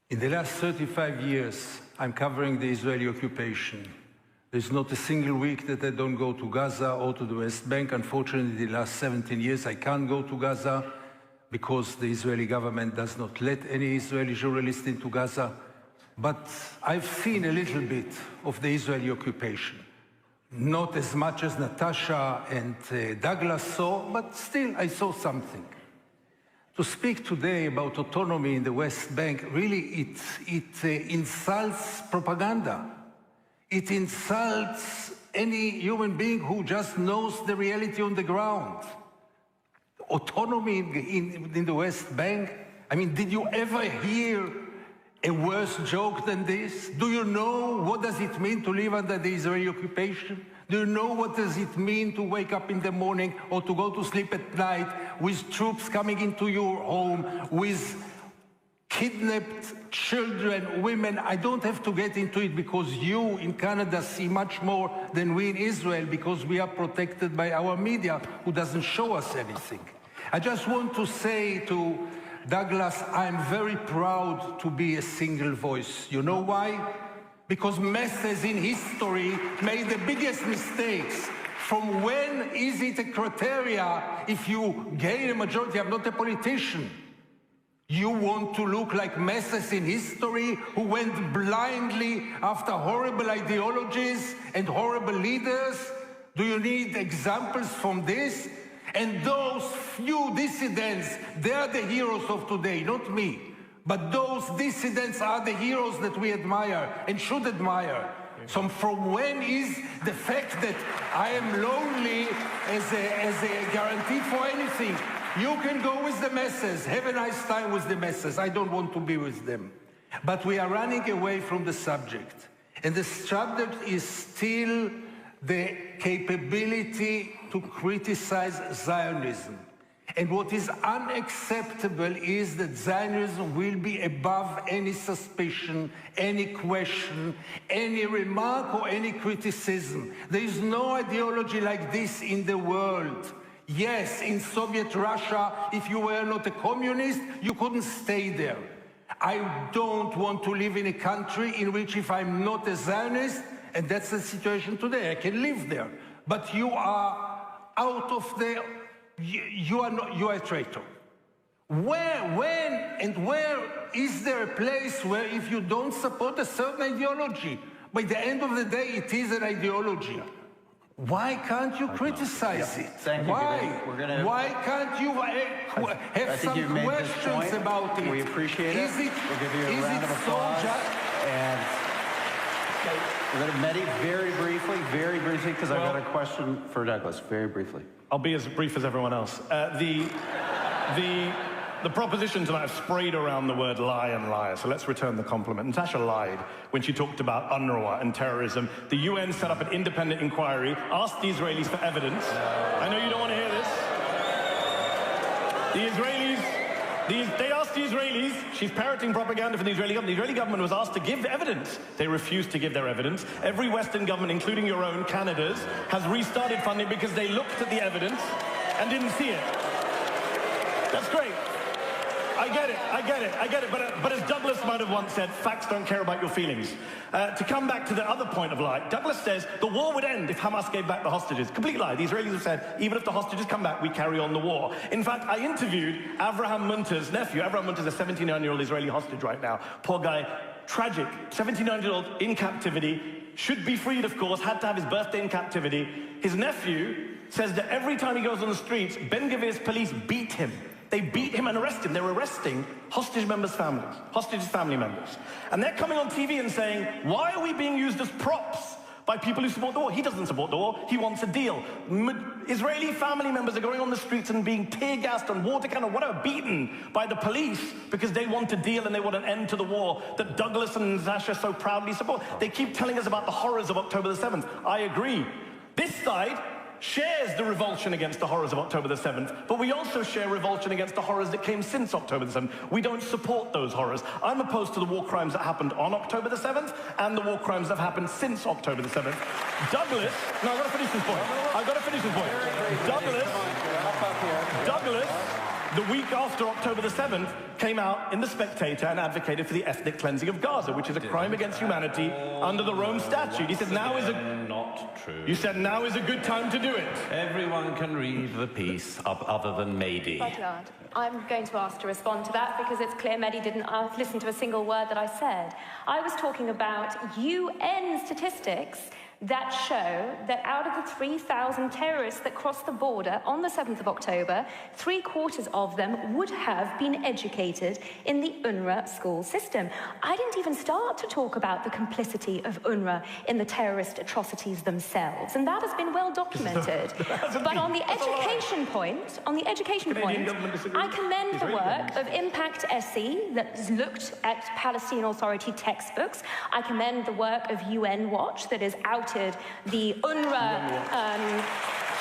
In the last 35 years, I'm covering the Israeli occupation. There's not a single week that I don't go to Gaza or to the West Bank. Unfortunately, the last 17 years, I can't go to Gaza because the Israeli government does not let any Israeli journalists into Gaza. But I've seen a little bit of the Israeli occupation. Not as much as Natasha and Douglas saw, but still I saw something. To speak today about autonomy in the West Bank, really it insults propaganda. It insults any human being who just knows the reality on the ground. Autonomy in the West Bank? I mean, did you ever hear a worse joke than this? Do you know what does it mean to live under the Israeli occupation? Do you know what does it mean to wake up in the morning or to go to sleep at night with troops coming into your home, with kidnapped children, women? I don't have to get into it because you in Canada see much more than we in Israel because we are protected by our media who doesn't show us anything. I just want to say to Douglas, I'm very proud to be a single voice. You know why? Because messes in history made the biggest mistakes. From when is it a criteria if you gain a majority? I'm not a politician. You want to look like messes in history who went blindly after horrible ideologies and horrible leaders? Do you need examples from this? And those few dissidents, they are the heroes of today, not me. But those dissidents are the heroes that we admire and should admire. So from when is the fact that I am lonely as a guarantee for anything? You can go with the masses, have a nice time with the masses. I don't want to be with them. But we are running away from the subject. And the subject is still the capability to criticize Zionism. And what is unacceptable is that Zionism will be above any suspicion, any question, any remark or any criticism. There is no ideology like this in the world. Yes, in Soviet Russia, if you were not a communist, you couldn't stay there. I don't want to live in a country in which if I'm not a Zionist, and that's the situation today, I can live there. But you are out of the... You are a traitor. Where, when, and where is there a place where if you don't support a certain ideology, by the end of the day, it is an ideology? Why can't you criticize it? Thank you. Why? Why can't you have some questions about it? We appreciate it. We'll give you a round of applause. And we're going to Mehdi very briefly, because I've got a question for Douglas, very briefly. I'll be as brief as everyone else. The proposition tonight have sprayed around the word lie and liar, so let's return the compliment. Natasha lied when she talked about UNRWA and terrorism. The UN set up an independent inquiry, asked the Israelis for evidence. I know you don't want to hear this. They asked the Israelis, she's parroting propaganda from the Israeli government. The Israeli government was asked to give evidence. They refused to give their evidence. Every Western government, including your own, Canada's, has restarted funding because they looked at the evidence and didn't see it. That's great. I get it. But as Douglas might have once said, facts don't care about your feelings. To come back to the other point of lie, Douglas says the war would end if Hamas gave back the hostages. Complete lie. The Israelis have said, even if the hostages come back, we carry on the war. In fact, I interviewed Avraham Munter's nephew. Avraham Munter is a 79-year-old Israeli hostage right now. Poor guy, tragic. 79-year-old in captivity, should be freed, of course, had to have his birthday in captivity. His nephew says that every time he goes on the streets, Ben Gvir's police beat him. They beat him and arrest him. They're arresting hostage members' families, hostage family members. And they're coming on TV and saying, why are we being used as props by people who support the war? He doesn't support the war. He wants a deal. Israeli family members are going on the streets and being tear-gassed and water cannon, whatever, beaten by the police because they want a deal and they want an end to the war that Douglas and Natasha so proudly support. They keep telling us about the horrors of October the 7th. I agree. This side shares the revulsion against the horrors of October the 7th, but we also share revulsion against the horrors that came since October the 7th. We don't support those horrors. I'm opposed to the war crimes that happened on October the 7th and the war crimes that have happened since October the 7th. Douglas, no, I've got to finish this point. Douglas, the week after October the 7th, came out in The Spectator and advocated for the ethnic cleansing of Gaza, which is a crime against humanity under the Rome Statute. He said now is not true. You said now is a good time to do it. Everyone can read the piece other than Mehdi. Rudyard, I'm going to ask to respond to that because it's clear Mehdi didn't listen to a single word that I said. I was talking about UN statistics that show that out of the 3,000 terrorists that crossed the border on the 7th of October, 3/4 of them would have been educated in the UNRWA school system. I didn't even start to talk about the complicity of UNRWA in the terrorist atrocities themselves, and that has been well documented. But on the education point, I commend the work of Impact SE that has looked at Palestinian Authority textbooks. I commend the work of UN Watch that has outed the UNRWA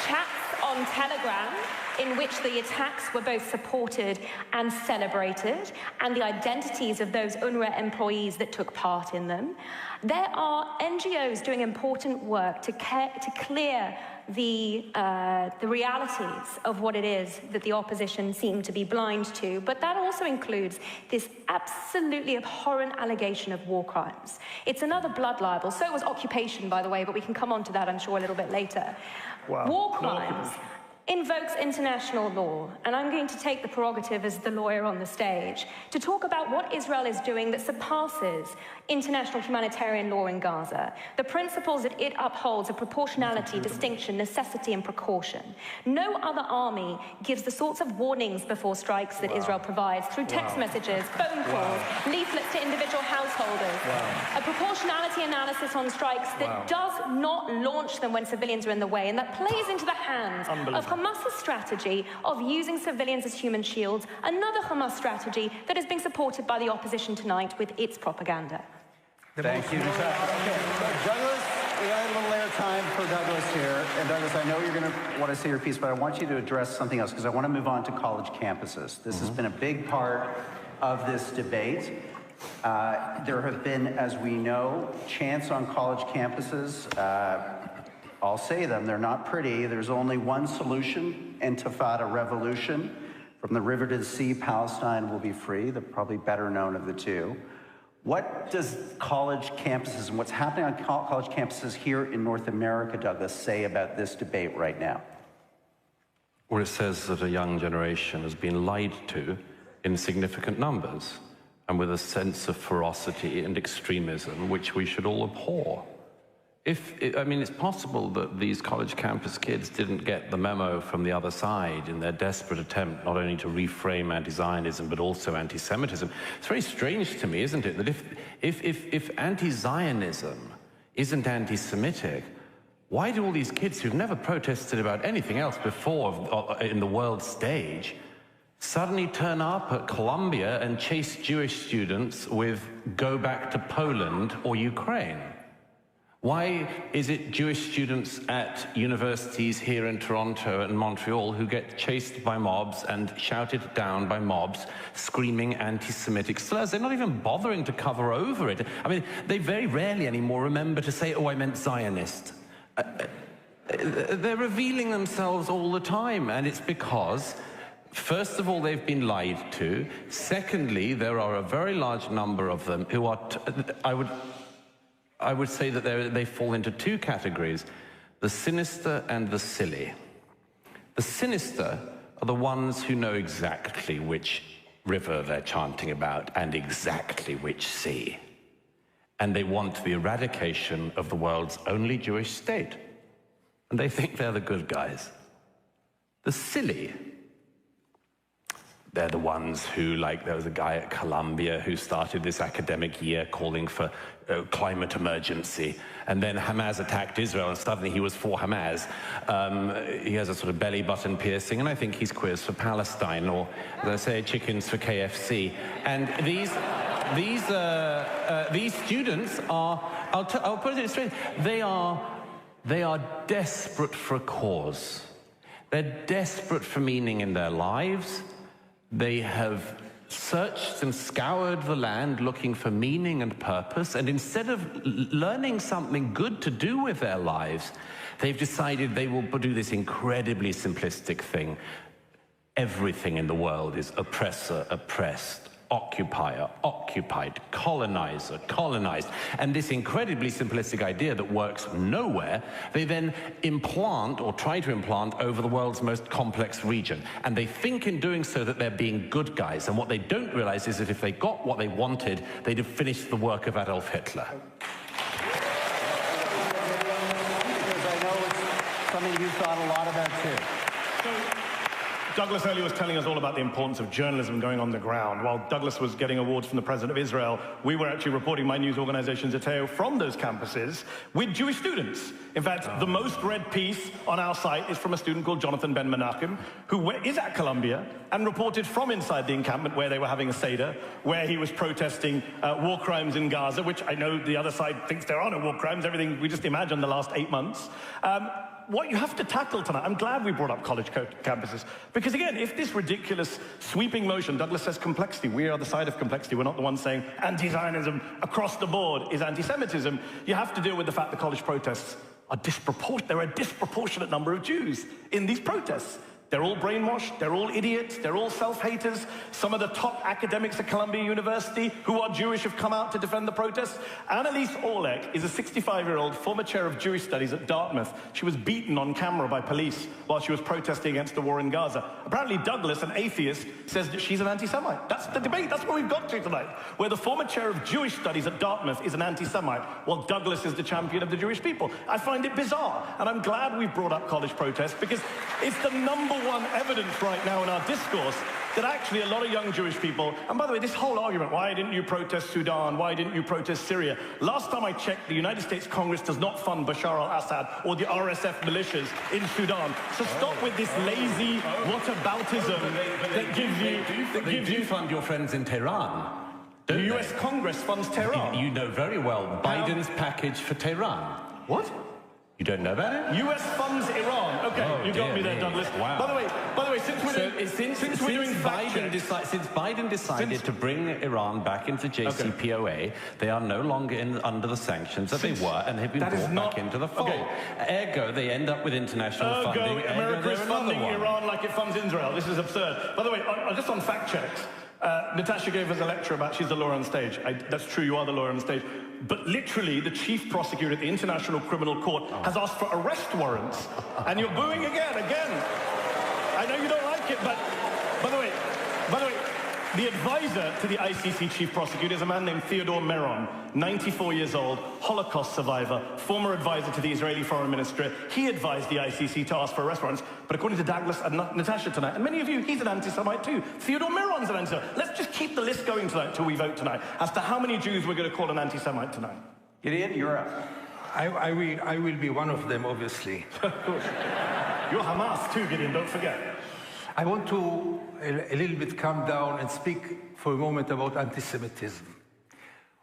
chats on Telegram in which the attacks were both supported and celebrated, and the identities of those UNRWA employees that took part in them. There are NGOs doing important work to clear the realities of what it is that the opposition seem to be blind to, but that also includes this absolutely abhorrent allegation of war crimes. It's another blood libel. So was occupation, by the way, but we can come on to that, I'm sure, a little bit later. Wow. War crimes invokes international law, and I'm going to take the prerogative as the lawyer on the stage to talk about what Israel is doing that surpasses international humanitarian law in Gaza, the principles that it upholds of proportionality, distinction, necessity, and precaution. No other army gives the sorts of warnings before strikes that Israel provides through text messages, phone calls, leaflets to individual householders, a proportionality analysis on strikes that does not launch them when civilians are in the way, and that plays into the hands of Hamas's strategy of using civilians as human shields, another Hamas strategy that is being supported by the opposition tonight with its propaganda. Thank you. Okay, Douglas, we got a little air time for Douglas here. And Douglas, I know you're going to want to say your piece, but I want you to address something else because I want to move on to college campuses. This has been a big part of this debate. There have been, as we know, chants on college campuses. I'll say them, they're not pretty. There's only one solution, Intifada revolution. From the river to the sea, Palestine will be free, the probably better known of the two. What does college campuses and what's happening on college campuses here in North America, Douglas, say about this debate right now? Well, it says that a young generation has been lied to in significant numbers and with a sense of ferocity and extremism, which we should all abhor. I mean, it's possible that these college campus kids didn't get the memo from the other side in their desperate attempt not only to reframe anti-Zionism, but also anti-Semitism. It's very strange to me, isn't it, that if anti-Zionism isn't anti-Semitic, why do all these kids who've never protested about anything else before in the world stage suddenly turn up at Columbia and chase Jewish students with "go back to Poland" or Ukraine? Why is it Jewish students at universities here in Toronto and Montreal who get chased by mobs and shouted down by mobs screaming anti-Semitic slurs? They're not even bothering to cover over it. I mean, they very rarely anymore remember to say, "Oh, I meant Zionist." They're revealing themselves all the time, and it's because, first of all, they've been lied to. Secondly, there are a very large number of them who are, I would say that they fall into two categories, the sinister and the silly. The sinister are the ones who know exactly which river they're chanting about and exactly which sea. And they want the eradication of the world's only Jewish state. And they think they're the good guys. The silly, they're the ones who, like, there was a guy at Columbia who started this academic year calling for climate emergency, and then Hamas attacked Israel, and suddenly he was for Hamas. He has a sort of belly button piercing, and I think he's queers for Palestine, or, as I say, chickens for KFC. And these students are, I'll put it straight, they are desperate for a cause. They're desperate for meaning in their lives. They have searched and scoured the land looking for meaning and purpose, and instead of learning something good to do with their lives, they've decided they will do this incredibly simplistic thing. Everything in the world is oppressor, oppressed, occupier, occupied, colonizer, colonized. And this incredibly simplistic idea that works nowhere, they then implant or try to implant over the world's most complex region. And they think in doing so that they're being good guys. And what they don't realize is that if they got what they wanted, they'd have finished the work of Adolf Hitler. something you thought a lot about too. So, Douglas earlier was telling us all about the importance of journalism going on the ground. While Douglas was getting awards from the President of Israel, we were actually reporting, my news organization Zateo, from those campuses with Jewish students. In fact, the most read piece on our site is from a student called Jonathan Ben Menachem, who is at Columbia and reported from inside the encampment where they were having a Seder, where he was protesting war crimes in Gaza, which I know the other side thinks there are no war crimes, everything we just imagined the last 8 months. What you have to tackle tonight, I'm glad we brought up college campuses, because again, if this ridiculous sweeping motion, Douglas says complexity, we are the side of complexity, we're not the ones saying anti-Zionism across the board is anti-Semitism, you have to deal with the fact that college protests are there are a disproportionate number of Jews in these protests. They're all brainwashed, they're all idiots, they're all self-haters. Some of the top academics at Columbia University who are Jewish have come out to defend the protests. Annalise Orlek is a 65-year-old former chair of Jewish studies at Dartmouth. She was beaten on camera by police while she was protesting against the war in Gaza. Apparently Douglas, an atheist, says that she's an anti-Semite. That's the debate, that's what we've got to tonight, where the former chair of Jewish studies at Dartmouth is an anti-Semite, while Douglas is the champion of the Jewish people. I find it bizarre, and I'm glad we've brought up college protests, because it's the number one evidence right now in our discourse that actually a lot of young Jewish people, and by the way, this whole argument, why didn't you protest Sudan, why didn't you protest Syria? Last time I checked, the United States Congress does not fund Bashar al-Assad or the RSF militias in Sudan. So stop with this lazy whataboutism that gives you... They do fund your friends in Tehran. The US Congress funds Tehran. You know very well Biden's package for Tehran. What? You don't know about it? US funds Iran. Okay, Oh, you got me there, Douglas. Wow. By the way, since Biden decided to bring Iran back into JCPOA, they are no longer under the sanctions that they were, and have been brought back into the fold. Ergo, they end up with international funding. America is funding Iran like it funds Israel. This is absurd. By the way, just on fact checks, Natasha gave us a lecture about she's the lawyer on stage. That's true, you are the lawyer on stage. But literally, the chief prosecutor at the International Criminal Court has asked for arrest warrants. And you're booing again. I know you don't like it, but by the way, the advisor to the ICC chief prosecutor is a man named Theodore Meron, 94 years old, Holocaust survivor, former advisor to the Israeli foreign minister. He advised the ICC to ask for arrest warrants. But according to Douglas and Natasha tonight, and many of you, he's an anti-Semite too. Theodore Meron's an anti-Semite. Let's just keep the list going tonight until we vote tonight as to how many Jews we're going to call an anti-Semite tonight. Gideon, you're up. I will be one of them, obviously. Of course. You're Hamas too, Gideon, don't forget. I want to a little bit calm down and speak for a moment about anti-Semitism.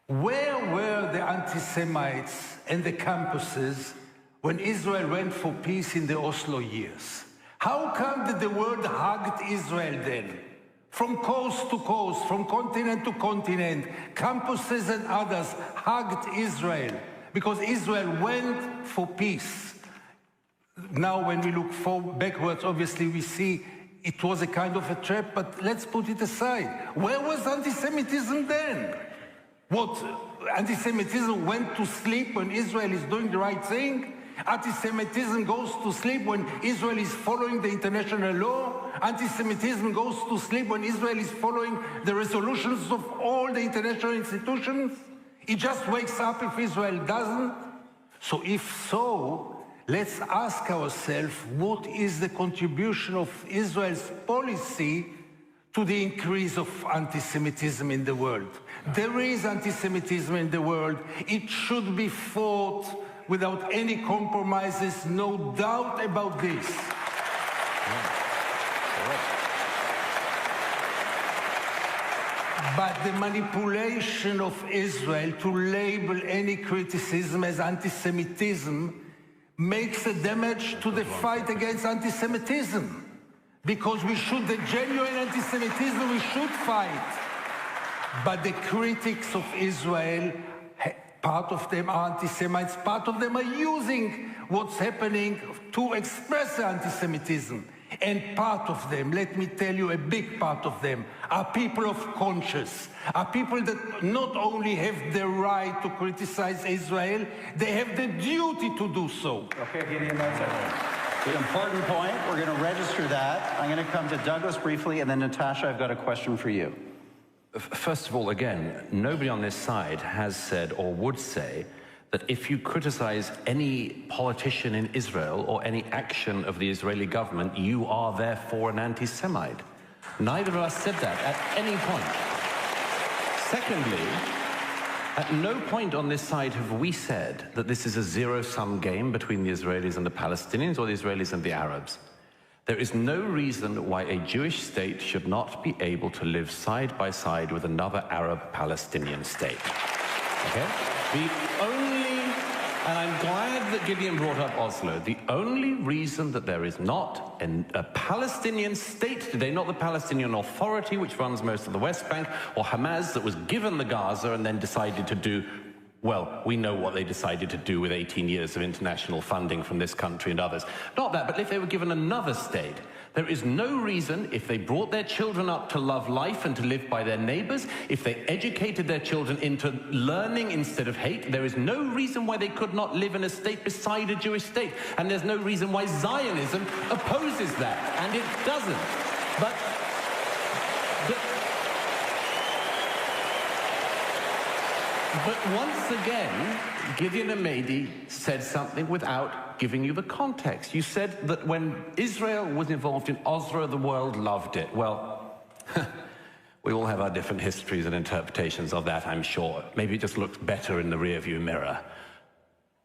Where were the anti-Semites and the campuses when Israel went for peace in the Oslo years? How come that the world hugged Israel then? From coast to coast, from continent to continent, campuses and others hugged Israel because Israel went for peace. Now when we look backwards, obviously we see it was a kind of a trap, but let's put it aside. Where was anti-Semitism then? What, anti-Semitism went to sleep when Israel is doing the right thing? Anti-Semitism goes to sleep when Israel is following the international law? Anti-Semitism goes to sleep when Israel is following the resolutions of all the international institutions? It just wakes up if Israel doesn't? So if so, let's ask ourselves, what is the contribution of Israel's policy to the increase of anti-Semitism in the world? There is anti-Semitism in the world. It should be fought without any compromises, no doubt about this. But the manipulation of Israel to label any criticism as anti-Semitism makes a damage to the fight against anti-Semitism. Because the genuine anti-Semitism we should fight. But the critics of Israel, part of them are anti-Semites, part of them are using what's happening to express anti-Semitism. And part of them, let me tell you, a big part of them, are people of conscience, are people that not only have the right to criticize Israel, they have the duty to do so. Okay, Gideon, that's it. The important point, we're going to register that. I'm going to come to Douglas briefly, and then Natasha, I've got a question for you. First of all, again, nobody on this side has said or would say that if you criticize any politician in Israel or any action of the Israeli government, you are therefore an anti-Semite. Neither of us said that at any point. Secondly, at no point on this side have we said that this is a zero-sum game between the Israelis and the Palestinians or the Israelis and the Arabs. There is no reason why a Jewish state should not be able to live side by side with another Arab-Palestinian state. Okay? The only, and I'm glad that Gideon brought up Oslo, the only reason that there is not a Palestinian state today, not the Palestinian Authority, which runs most of the West Bank, or Hamas, that was given the Gaza and then decided to do, well, we know what they decided to do with 18 years of international funding from this country and others. Not that, but if they were given another state, there is no reason, if they brought their children up to love life and to live by their neighbors, if they educated their children into learning instead of hate, there is no reason why they could not live in a state beside a Jewish state. And there's no reason why Zionism opposes that, and it doesn't. But once again, Gideon and Mehdi said something without giving you the context. You said that when Israel was involved in Oslo, the world loved it. Well, we all have our different histories and interpretations of that, I'm sure. Maybe it just looks better in the rearview mirror.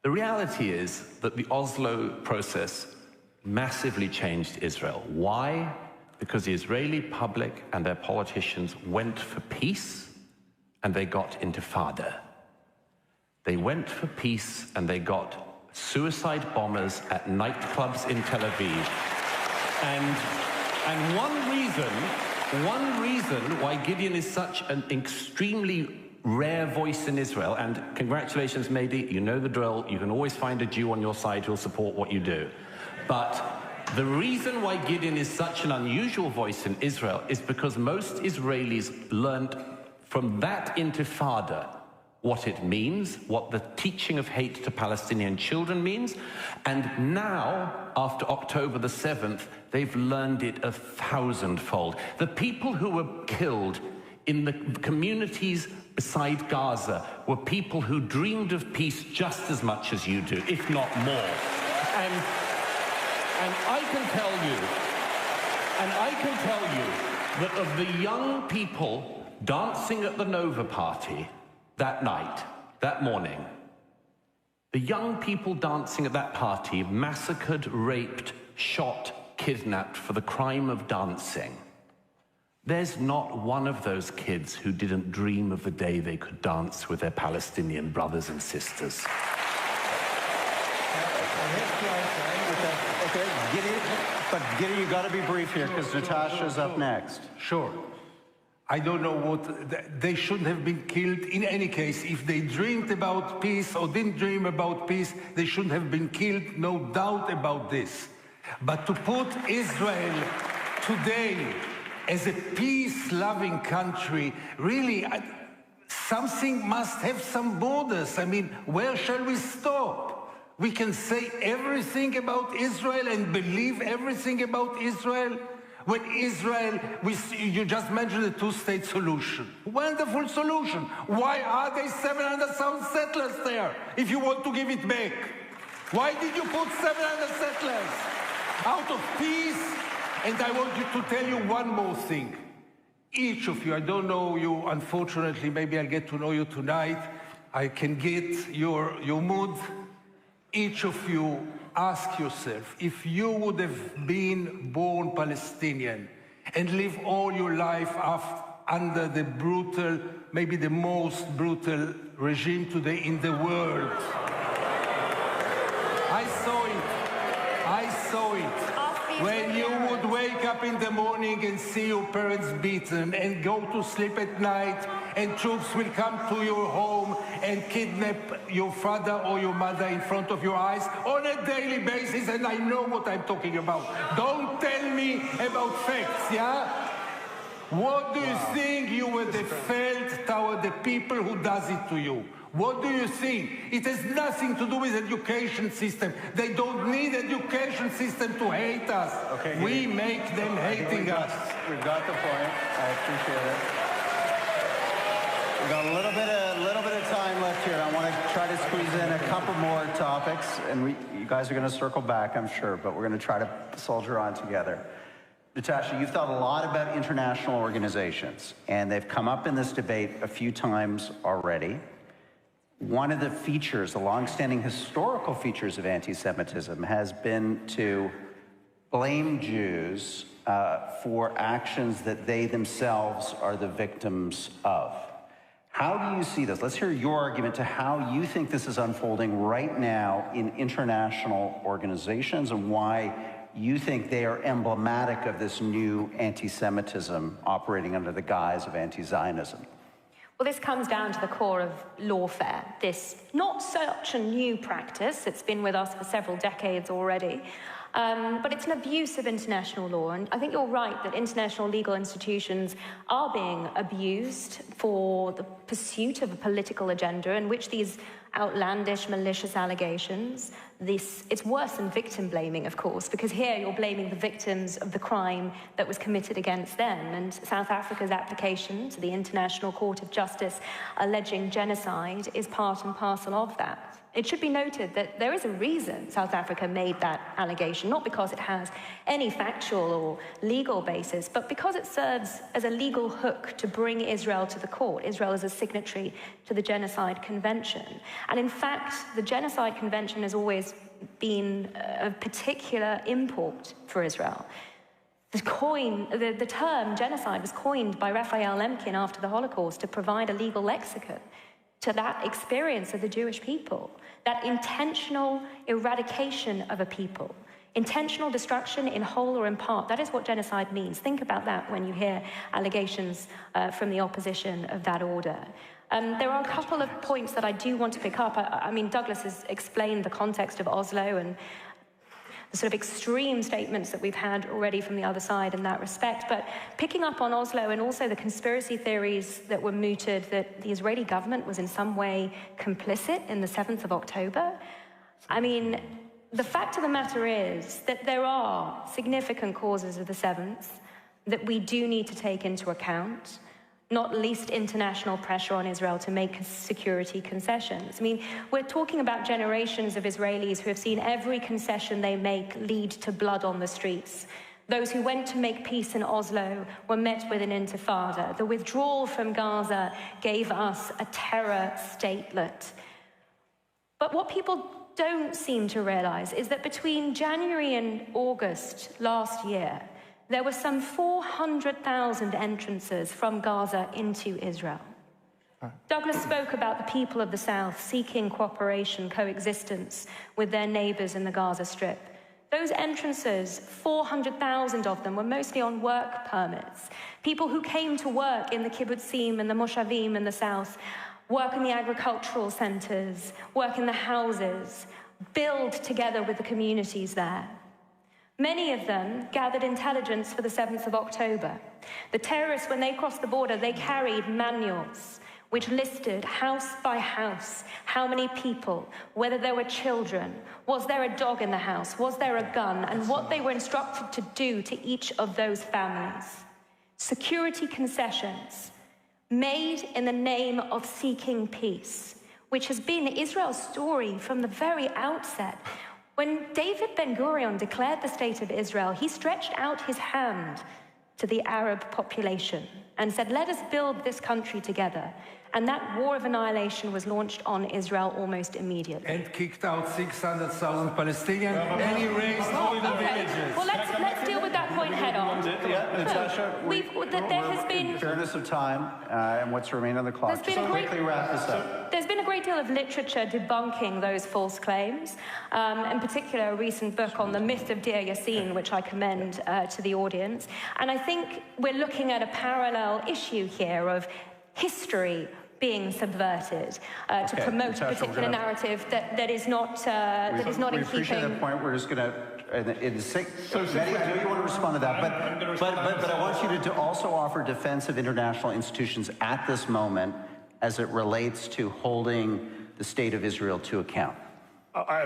The reality is that the Oslo process massively changed Israel. Why? Because the Israeli public and their politicians went for peace, and they got intifada. They went for peace and they got suicide bombers at nightclubs in Tel Aviv. And one reason why Gideon is such an extremely rare voice in Israel, and congratulations, Mehdi, you know the drill, you can always find a Jew on your side who'll support what you do. But the reason why Gideon is such an unusual voice in Israel is because most Israelis learned from that intifada what it means, what the teaching of hate to Palestinian children means, and now, after October the 7th, they've learned it 1,000-fold. The people who were killed in the communities beside Gaza were people who dreamed of peace just as much as you do, if not more. And I can tell you that of the young people dancing at the Nova party that night, that morning, the young people dancing at that party massacred, raped, shot, kidnapped for the crime of dancing. There's not one of those kids who didn't dream of the day they could dance with their Palestinian brothers and sisters. Okay, Gideon, you got to be brief here because Natasha's up next. Sure. I don't know what, they shouldn't have been killed in any case. If they dreamed about peace or didn't dream about peace, they shouldn't have been killed, no doubt about this. But to put Israel today as a peace-loving country, really, something must have some borders. I mean, where shall we stop? We can say everything about Israel and believe everything about Israel. When Israel, you just mentioned the two-state solution. Wonderful solution. Why are there 700,000 settlers there if you want to give it back? Why did you put 700 settlers? Out of peace. And I want you to tell you one more thing. Each of you, I don't know you, unfortunately, maybe I'll get to know you tonight. I can get your mood. Each of you, ask yourself, if you would have been born Palestinian and live all your life under the brutal, maybe the most brutal regime today in the world. I saw it. When you would wake up in the morning and see your parents beaten and go to sleep at night and troops will come to your home and kidnap your father or your mother in front of your eyes on a daily basis, and I know what I'm talking about. Don't tell me about facts, yeah? What do you think you would have felt toward the people who does it to you? What do you think? It has nothing to do with education system. They don't need education system to hate us. Okay, we make them hating us. We've got the point. I appreciate it. got a little bit of time left here, and I want to try to squeeze in a couple more topics, and you guys are going to circle back, I'm sure, but we're going to try to soldier on together. Natasha, you've thought a lot about international organizations, and they've come up in this debate a few times already. One of the features, the longstanding historical features of anti-Semitism has been to blame Jews for actions that they themselves are the victims of. How do you see this? Let's hear your argument to how you think this is unfolding right now in international organizations and why you think they are emblematic of this new anti-Semitism operating under the guise of anti-Zionism. Well, this comes down to the core of lawfare, this not such a new practice. It's been with us for several decades already. But it's an abuse of international law. And I think you're right that international legal institutions are being abused for the pursuit of a political agenda in which these outlandish, malicious allegations, it's worse than victim blaming, of course, because here you're blaming the victims of the crime that was committed against them. And South Africa's application to the International Court of Justice alleging genocide is part and parcel of that. It should be noted that there is a reason South Africa made that allegation, not because it has any factual or legal basis, but because it serves as a legal hook to bring Israel to the court. Israel is a signatory to the Genocide Convention. And in fact, the Genocide Convention has always been of particular import for Israel. The term genocide was coined by Raphael Lemkin after the Holocaust to provide a legal lexicon to that experience of the Jewish people, that intentional eradication of a people, intentional destruction in whole or in part. That is what genocide means. Think about that when you hear allegations from the opposition of that order. There are a couple of points that I do want to pick up. I mean, Douglas has explained the context of Oslo and the sort of extreme statements that we've had already from the other side in that respect. But picking up on Oslo and also the conspiracy theories that were mooted that the Israeli government was in some way complicit in the 7th of October. I mean, the fact of the matter is that there are significant causes of the 7th that we do need to take into account, not least international pressure on Israel to make security concessions. I mean, we're talking about generations of Israelis who have seen every concession they make lead to blood on the streets. Those who went to make peace in Oslo were met with an intifada. The withdrawal from Gaza gave us a terror statelet. But what people don't seem to realize is that between January and August last year, there were some 400,000 entrances from Gaza into Israel. Douglas spoke about the people of the South seeking cooperation, coexistence with their neighbors in the Gaza Strip. Those entrances, 400,000 of them, were mostly on work permits. People who came to work in the kibbutzim and the moshavim in the South, work in the agricultural centers, work in the houses, build together with the communities there. Many of them gathered intelligence for the 7th of October. The terrorists, when they crossed the border, they carried manuals which listed house by house how many people, whether there were children, was there a dog in the house, was there a gun, and what they were instructed to do to each of those families. Security concessions made in the name of seeking peace, which has been Israel's story from the very outset. When David Ben-Gurion declared the state of Israel, he stretched out his hand to the Arab population and said, let us build this country together. And that war of annihilation was launched on Israel almost immediately. And kicked out 600,000 Palestinians, and he raised all the villages. Well, let's deal with that point head on. Natasha, there has been fairness of time and what's remained on the clock. Just quickly wrap this up. There's been a great deal of literature debunking those false claims. In particular, a recent book on the myth of Deir Yassin, which I commend to the audience. And I think we're looking at a parallel issue here of history being subverted to promote a particular narrative that is not in keeping. We appreciate that point. We're just going to. Mehdi, I know you want to respond to that, but I want you to also offer defense of international institutions at this moment as it relates to holding the state of Israel to account. I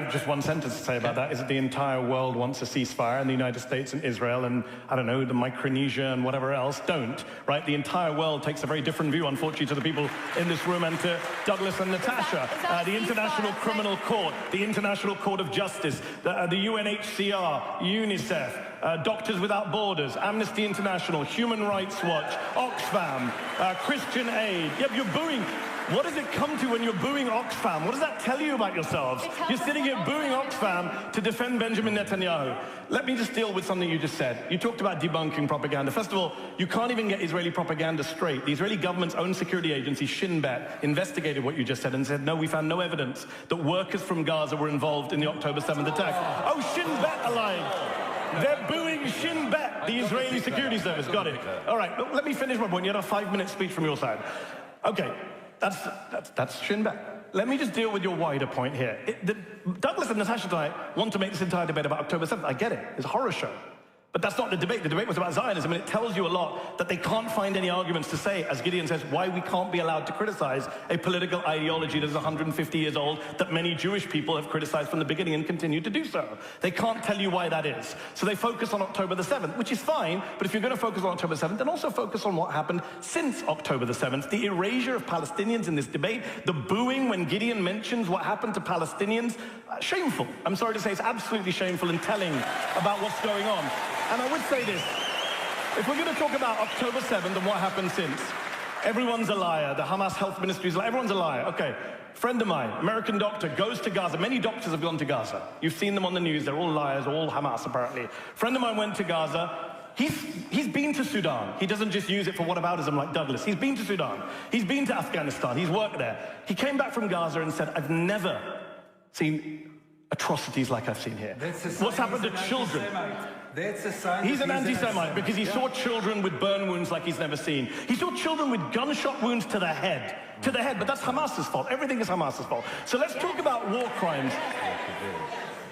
have just one sentence to say about that, is that the entire world wants a ceasefire, and the United States and Israel and, I don't know, the Micronesia and whatever else don't, right? The entire world takes a very different view, unfortunately, to the people in this room and to Douglas and Natasha. The International Criminal Court, the International Court of Justice, the UNHCR, UNICEF, Doctors Without Borders, Amnesty International, Human Rights Watch, Oxfam, Christian Aid. Yep, you're booing. What does it come to when you're booing Oxfam? What does that tell you about yourselves? You're sitting here booing Oxfam to defend Benjamin Netanyahu. Let me just deal with something you just said. You talked about debunking propaganda. First of all, you can't even get Israeli propaganda straight. The Israeli government's own security agency, Shin Bet, investigated what you just said and said, no, we found no evidence that workers from Gaza were involved in the October 7th attack. Oh, Shin Bet are lying. They're booing Shin Bet, the Israeli security service. Got it. All right, let me finish my point. You had a 5-minute speech from your side. Okay. That's Shin Bet. Let me just deal with your wider point here. Douglas and Natasha and I want to make this entire debate about October 7th. I get it. It's a horror show. But that's not the debate. The debate was about Zionism, and it tells you a lot that they can't find any arguments to say, as Gideon says, why we can't be allowed to criticize a political ideology that is 150 years old, that many Jewish people have criticized from the beginning and continue to do so. They can't tell you why that is. So they focus on October the 7th, which is fine, but if you're going to focus on October 7th, then also focus on what happened since October the 7th, the erasure of Palestinians in this debate, the booing when Gideon mentions what happened to Palestinians. Shameful. I'm sorry to say, it's absolutely shameful and telling about what's going on. And I would say this, if we're going to talk about October 7th and what happened since, everyone's a liar, the Hamas health ministry is a liar, everyone's a liar. Okay, friend of mine, American doctor, goes to Gaza. Many doctors have gone to Gaza. You've seen them on the news, they're all liars, all Hamas apparently. Friend of mine went to Gaza. He's been to Sudan. He doesn't just use it for whataboutism like Douglas. He's been to Sudan. He's been to Afghanistan. He's worked there. He came back from Gaza and said, I've never seen atrocities like I've seen here. What's happened to children? He's an anti-Semite because he saw children with burn wounds like he's never seen. He saw children with gunshot wounds to the head. To the head, but that's Hamas's fault. Everything is Hamas's fault. So let's talk about war crimes.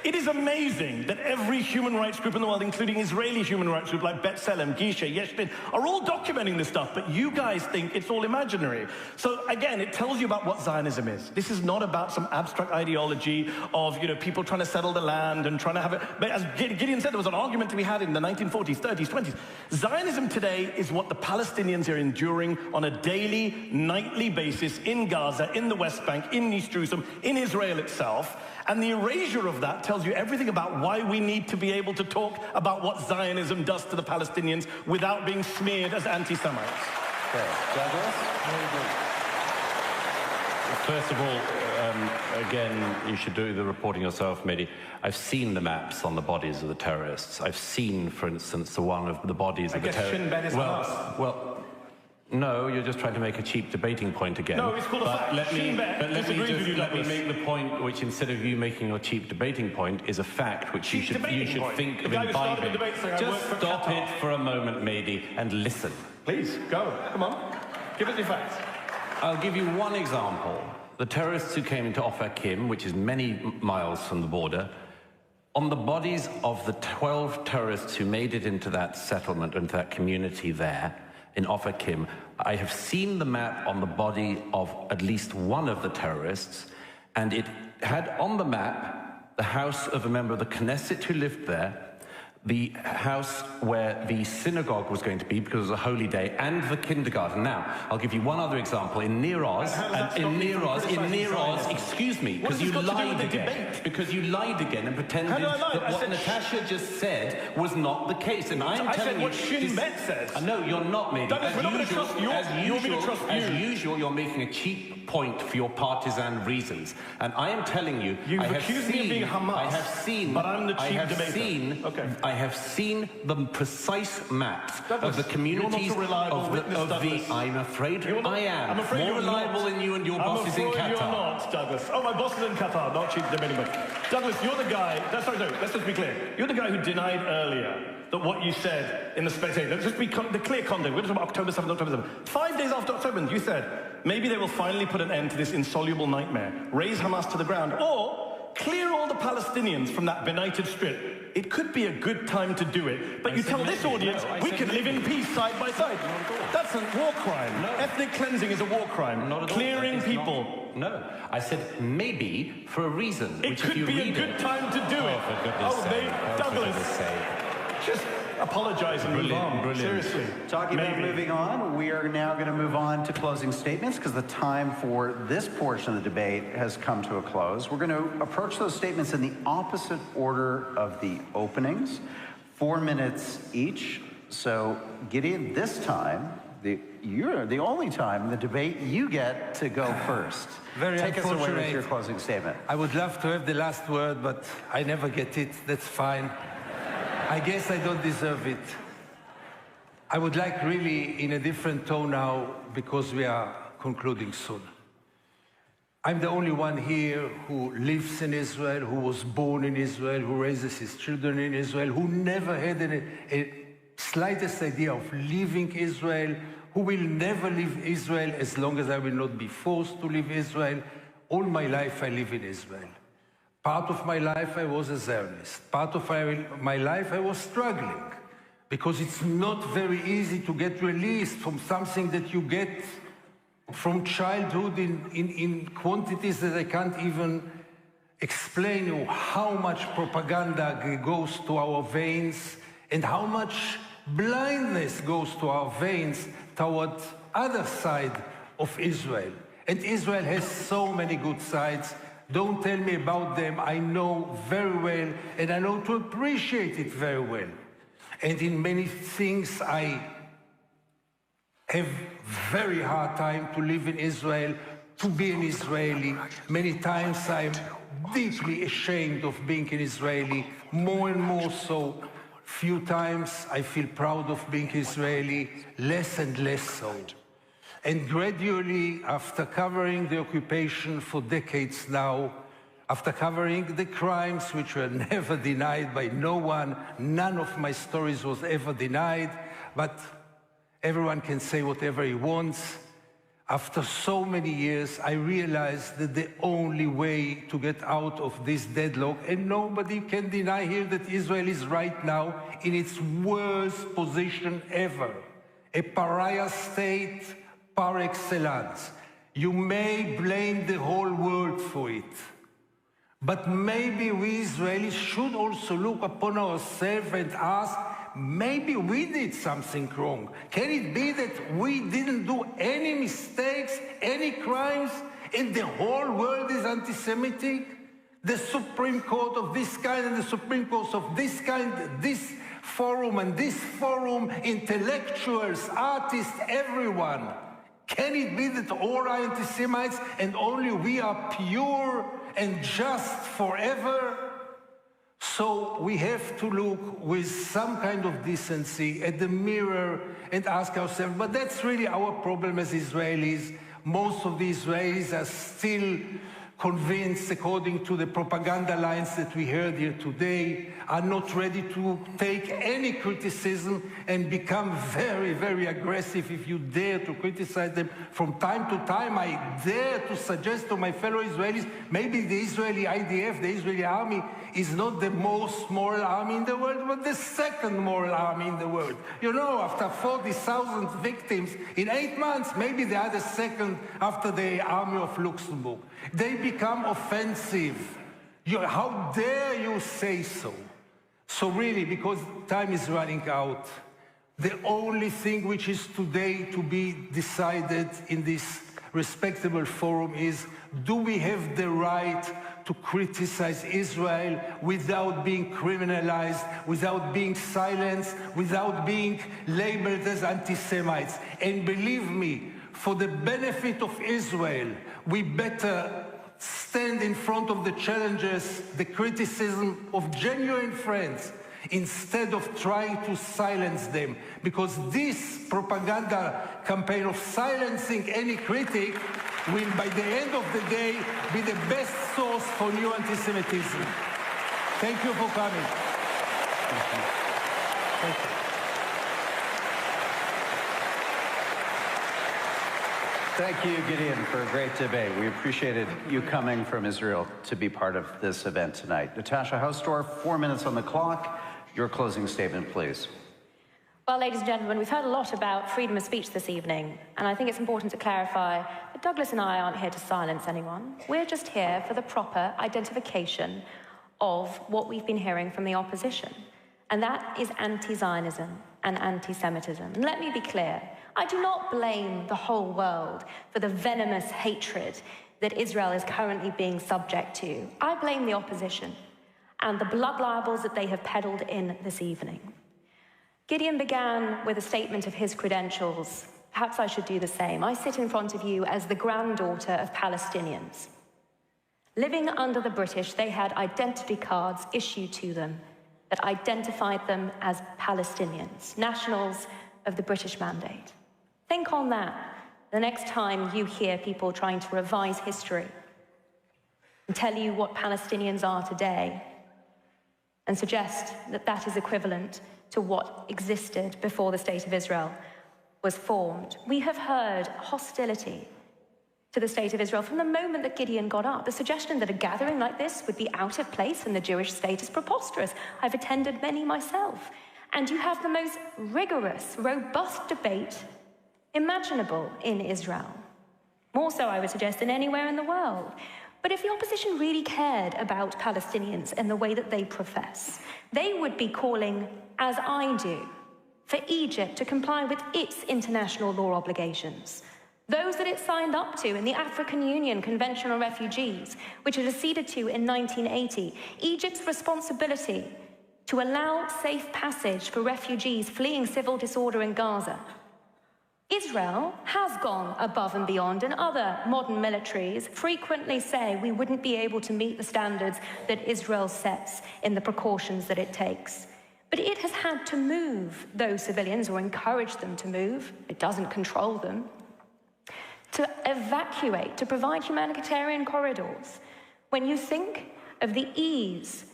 It is amazing that every human rights group in the world, including Israeli human rights groups like B'Tselem, Gisha, Yeshbin, are all documenting this stuff, but you guys think it's all imaginary. So again, it tells you about what Zionism is. This is not about some abstract ideology of, people trying to settle the land and trying to have it. But as Gideon said, there was an argument to be had in the 1940s, 30s, 20s. Zionism today is what the Palestinians are enduring on a daily, nightly basis in Gaza, in the West Bank, in East Jerusalem, in Israel itself. And the erasure of that tells you everything about why we need to be able to talk about what Zionism does to the Palestinians without being smeared as anti-Semites. Okay. Douglas? First of all, again, you should do the reporting yourself, Mehdi. I've seen the maps on the bodies of the terrorists. I've seen, for instance, the one of the bodies of the terrorists. Shin Bet is well, no, you're just trying to make a cheap debating point again. No, it's called a fact. Let me make the point, which instead of you making your cheap debating point, is a fact which you should think of imbibing. Just stop it for a moment, Mehdi, and listen. Please, go. Come on. Give us your facts. I'll give you one example. The terrorists who came into Ofer-Kim, which is many miles from the border, on the bodies of the 12 terrorists who made it into that settlement, into that community there, in Ofer-Kim, I have seen the map on the body of at least one of the terrorists, and it had on the map the house of a member of the Knesset who lived there, the house where the synagogue was going to be because it was a holy day, and the kindergarten. Now, I'll give you one other example. In Niroz, excuse me, because you lied again. Because you lied again and pretended that what Natasha just said was not the case. And I'm telling you what Shin Bet says. No, you're not, Mehdi. As usual, you're making a cheap point for your partisan reasons. And I am telling you, You've accused me of being Hamas, I have seen, but I'm the cheap debater. I have seen the precise maps of the communities I'm afraid I am. More reliable than you and your bosses in Qatar. You're not, Douglas. Oh, my boss is in Qatar, not cheap debating. Douglas, you're the guy. Sorry, no, let's just be clear. You're the guy who denied earlier that what you said in the Spectator. Let's just be the clear context. We're talking about October 7th, October 7th. 5 days after October 7th, you said maybe they will finally put an end to this insoluble nightmare, raise Hamas to the ground, or clear all the Palestinians from that benighted strip. It could be a good time to do it, but you tell this audience we can live in peace side by side. That's a war crime. Ethnic cleansing is a war crime. Clearing people. No, I said maybe for a reason. It could be a good time to do it. For goodness sake. Douglas, just apologize and move on. Brilliant. Seriously. Talking about moving on, we are now going to move on to closing statements because the time for this portion of the debate has come to a close. We're going to approach those statements in the opposite order of the openings, 4 minutes each. So, Gideon, this time, you're the only time in the debate you get to go first. Take us away with your closing statement. I would love to have the last word, but I never get it. That's fine. I guess I don't deserve it. I would like really in a different tone now, because we are concluding soon. I'm the only one here who lives in Israel, who was born in Israel, who raises his children in Israel, who never had a slightest idea of leaving Israel, who will never leave Israel as long as I will not be forced to leave Israel. All my life I live in Israel. Part of my life I was a Zionist. Part of my life I was struggling, because it's not very easy to get released from something that you get from childhood in quantities that I can't even explain you how much propaganda goes to our veins and how much blindness goes to our veins toward other side of Israel. And Israel has so many good sides. Don't tell me about them. I know very well, and I know to appreciate it very well. And in many things, I have very hard time to live in Israel, to be an Israeli. Many times I'm deeply ashamed of being an Israeli, more and more so. Few times I feel proud of being Israeli, less and less so. And gradually, after covering the occupation for decades now, after covering the crimes which were never denied by no one, none of my stories was ever denied, but everyone can say whatever he wants. After so many years, I realized that the only way to get out of this deadlock, and nobody can deny here that Israel is right now in its worst position ever, a pariah state, par excellence. You may blame the whole world for it, but maybe we Israelis should also look upon ourselves and ask, maybe we did something wrong. Can it be that we didn't do any mistakes, any crimes, and the whole world is anti-Semitic? The Supreme Court of this kind and the Supreme Court of this kind, this forum and this forum, intellectuals, artists, everyone. Can it be that all are anti-Semites and only we are pure and just forever? So we have to look with some kind of decency at the mirror and ask ourselves, but that's really our problem as Israelis. Most of the Israelis are still convinced, according to the propaganda lines that we heard here today, are not ready to take any criticism and become very, very aggressive if you dare to criticize them. From time to time, I dare to suggest to my fellow Israelis, maybe the Israeli IDF, the Israeli army, is not the most moral army in the world, but the second moral army in the world. You know, after 40,000 victims in 8 months, maybe they are the second after the army of Luxembourg. They become offensive. How dare you say so? So really, because time is running out, the only thing which is today to be decided in this respectable forum is, do we have the right to criticize Israel without being criminalized, without being silenced, without being labeled as anti-Semites? And believe me, for the benefit of Israel, we better stand in front of the challenges, the criticism of genuine friends, instead of trying to silence them. Because this propaganda campaign of silencing any critic will, by the end of the day, be the best source for new anti-Semitism. Thank you for coming. Thank you. Thank you. Thank you, Gideon, for a great debate. We appreciated you coming from Israel to be part of this event tonight. Natasha Hausdorff, 4 minutes on the clock. Your closing statement, please. Well, ladies and gentlemen, we've heard a lot about freedom of speech this evening, and I think it's important to clarify that Douglas and I aren't here to silence anyone. We're just here for the proper identification of what we've been hearing from the opposition, and that is anti-Zionism and anti-Semitism. And let me be clear, I do not blame the whole world for the venomous hatred that Israel is currently being subject to. I blame the opposition and the blood libels that they have peddled in this evening. Gideon began with a statement of his credentials. Perhaps I should do the same. I sit in front of you as the granddaughter of Palestinians. Living under the British, they had identity cards issued to them that identified them as Palestinians, nationals of the British Mandate. Think on that the next time you hear people trying to revise history and tell you what Palestinians are today and suggest that that is equivalent to what existed before the State of Israel was formed. We have heard hostility to the State of Israel from the moment that Gideon got up. The suggestion that a gathering like this would be out of place in the Jewish state is preposterous. I've attended many myself. And you have the most rigorous, robust debate imaginable in Israel. More so, I would suggest, than anywhere in the world. But if the opposition really cared about Palestinians in the way that they profess, they would be calling, as I do, for Egypt to comply with its international law obligations, those that it signed up to in the African Union Convention on Refugees, which it acceded to in 1980, Egypt's responsibility to allow safe passage for refugees fleeing civil disorder in Gaza. Israel has gone above and beyond, and other modern militaries frequently say we wouldn't be able to meet the standards that Israel sets in the precautions that it takes. But it has had to move those civilians, or encourage them to move, it doesn't control them, to evacuate, to provide humanitarian corridors. When you think of the ease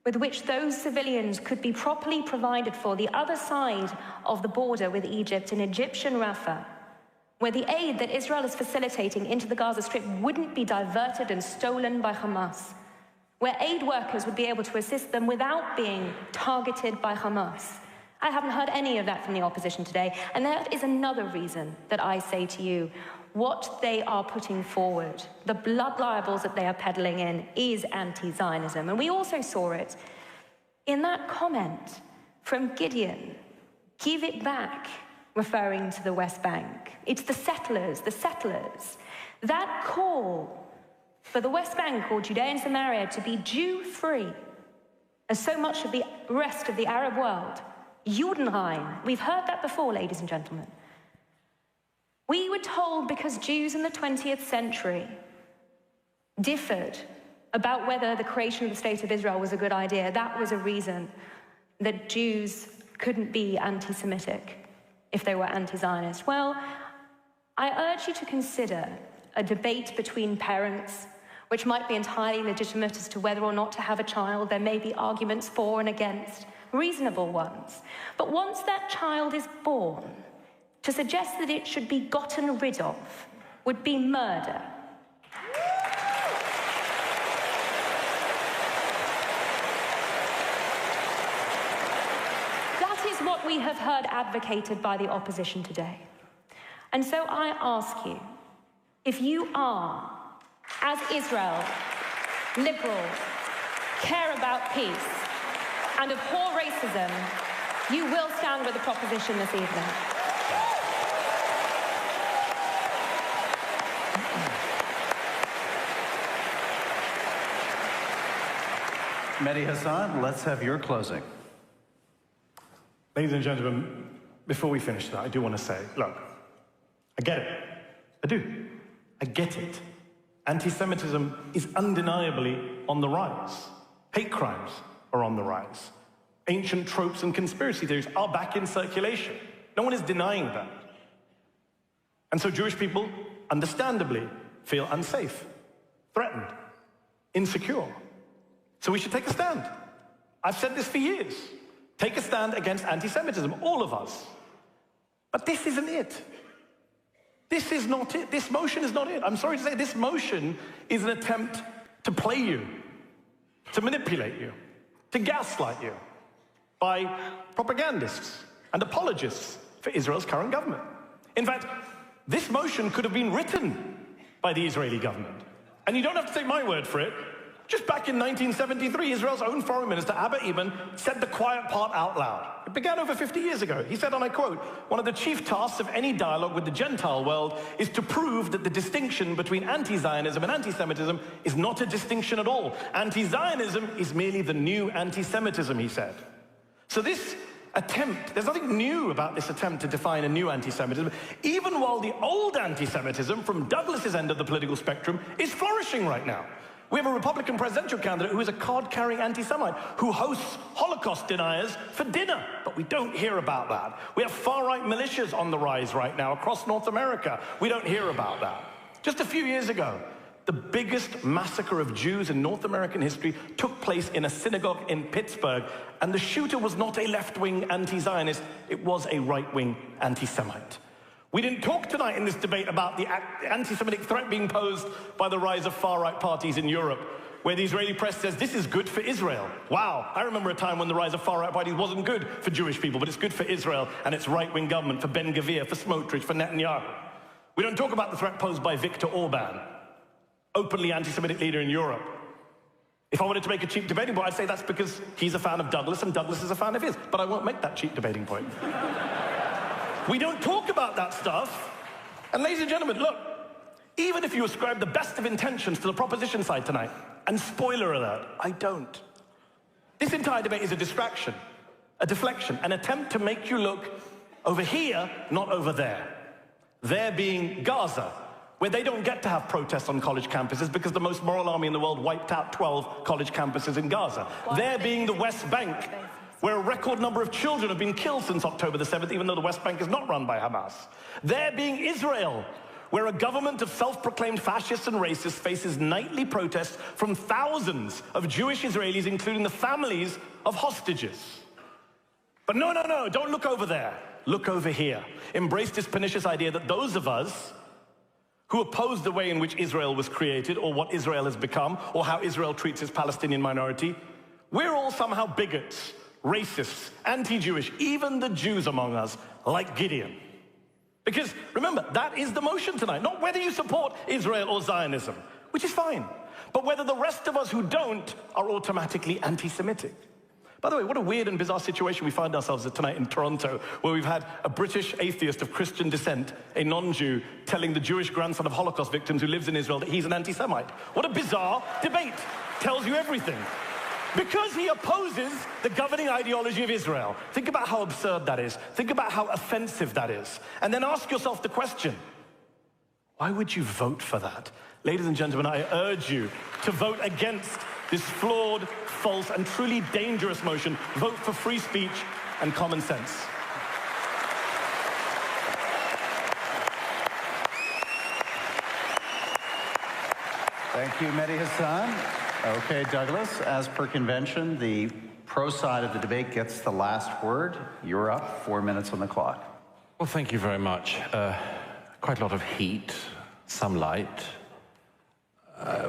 with which those civilians could be properly provided for the other side of the border with Egypt in Egyptian Rafah, where the aid that Israel is facilitating into the Gaza Strip wouldn't be diverted and stolen by Hamas, where aid workers would be able to assist them without being targeted by Hamas. I haven't heard any of that from the opposition today, and that is another reason that I say to you, what they are putting forward, the blood libels that they are peddling in, is anti-Zionism. And we also saw it in that comment from Gideon, give it back, referring to the West Bank. It's the settlers, the settlers. That call for the West Bank, or Judea and Samaria, to be Jew-free, as so much of the rest of the Arab world, Judenrein. We've heard that before, ladies and gentlemen. We were told because Jews in the 20th century differed about whether the creation of the State of Israel was a good idea, that was a reason that Jews couldn't be anti-Semitic if they were anti-Zionist. Well, I urge you to consider a debate between parents, which might be entirely legitimate as to whether or not to have a child. There may be arguments for and against, reasonable ones. But once that child is born, to suggest that it should be gotten rid of would be murder. That is what we have heard advocated by the opposition today. And so I ask you, if you are, as Israel, liberal, care about peace, and abhor racism, you will stand with the proposition this evening. Mehdi Hasan, let's have your closing. Ladies and gentlemen, before we finish that, I do want to say, look, I get it. I do. I get it. Anti-Semitism is undeniably on the rise. Hate crimes are on the rise. Ancient tropes and conspiracy theories are back in circulation. No one is denying that. And so Jewish people, understandably, feel unsafe, threatened, insecure. So we should take a stand. I've said this for years. Take a stand against anti-Semitism, all of us. But this isn't it. This is not it. This motion is not it. I'm sorry to say, this motion is an attempt to play you, to manipulate you, to gaslight you by propagandists and apologists for Israel's current government. In fact, this motion could have been written by the Israeli government. And you don't have to take my word for it. Just back in 1973, Israel's own foreign minister, Abba Eban, said the quiet part out loud. It began over 50 years ago. He said, and I quote, "One of the chief tasks of any dialogue with the Gentile world is to prove that the distinction between anti-Zionism and anti-Semitism is not a distinction at all. Anti-Zionism is merely the new anti-Semitism," he said. So this attempt, there's nothing new about this attempt to define a new anti-Semitism, even while the old anti-Semitism from Douglas's end of the political spectrum is flourishing right now. We have a Republican presidential candidate who is a card-carrying anti-Semite who hosts Holocaust deniers for dinner, but we don't hear about that. We have far-right militias on the rise right now across North America. We don't hear about that. Just a few years ago, the biggest massacre of Jews in North American history took place in a synagogue in Pittsburgh, and the shooter was not a left-wing anti-Zionist, it was a right-wing anti-Semite. We didn't talk tonight in this debate about the anti-Semitic threat being posed by the rise of far-right parties in Europe, where the Israeli press says this is good for Israel. Wow, I remember a time when the rise of far-right parties wasn't good for Jewish people, but it's good for Israel and its right-wing government, for Ben Gvir, for Smotrich, for Netanyahu. We don't talk about the threat posed by Viktor Orban, openly anti-Semitic leader in Europe. If I wanted to make a cheap debating point, I'd say that's because he's a fan of Douglas and Douglas is a fan of his, but I won't make that cheap debating point. We don't talk about that stuff. And ladies and gentlemen, look, even if you ascribe the best of intentions to the proposition side tonight, and spoiler alert, I don't. This entire debate is a distraction, a deflection, an attempt to make you look over here, not over there. There being Gaza, where they don't get to have protests on college campuses because the most moral army in the world wiped out 12 college campuses in Gaza. There being the West Bank, where a record number of children have been killed since October the 7th, even though the West Bank is not run by Hamas. There being Israel, where a government of self-proclaimed fascists and racists faces nightly protests from thousands of Jewish Israelis, including the families of hostages. But no, don't look over there. Look over here. Embrace this pernicious idea that those of us who oppose the way in which Israel was created, or what Israel has become, or how Israel treats its Palestinian minority, we're all somehow bigots, racists, anti-Jewish, even the Jews among us, like Gideon. Because remember, that is the motion tonight, not whether you support Israel or Zionism, which is fine, but whether the rest of us who don't are automatically anti-Semitic. By the way, what a weird and bizarre situation we find ourselves in tonight in Toronto, where we've had a British atheist of Christian descent, a non-Jew, telling the Jewish grandson of Holocaust victims who lives in Israel that he's an anti-Semite. What a bizarre debate. Tells you everything. Because he opposes the governing ideology of Israel. Think about how absurd that is. Think about how offensive that is. And then ask yourself the question, why would you vote for that? Ladies and gentlemen, I urge you to vote against this flawed, false, and truly dangerous motion. Vote for free speech and common sense. Thank you, Mehdi Hasan. Okay, Douglas, as per convention, the pro side of the debate gets the last word. You're up, 4 minutes on the clock. Well, thank you very much. Quite a lot of heat, some light.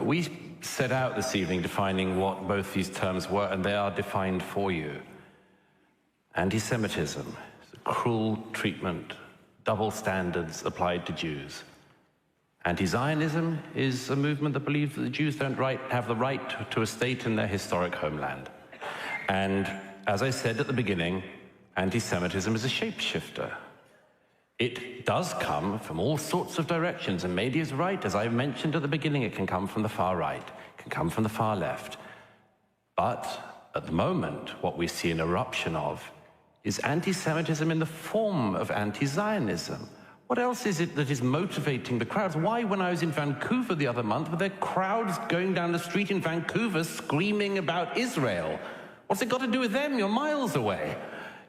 We set out this evening defining what both these terms were, and they are defined for you. Anti-Semitism is a cruel treatment, double standards applied to Jews. Anti-Zionism is a movement that believes that the Jews don't have the right to a state in their historic homeland. And as I said at the beginning, anti-Semitism is a shapeshifter. It does come from all sorts of directions, and Mehdi is right. As I mentioned at the beginning, it can come from the far right, it can come from the far left. But at the moment, what we see an eruption of is anti-Semitism in the form of anti-Zionism. What else is it that is motivating the crowds? Why, when I was in Vancouver the other month, were there crowds going down the street in Vancouver screaming about Israel? What's it got to do with them? You're miles away.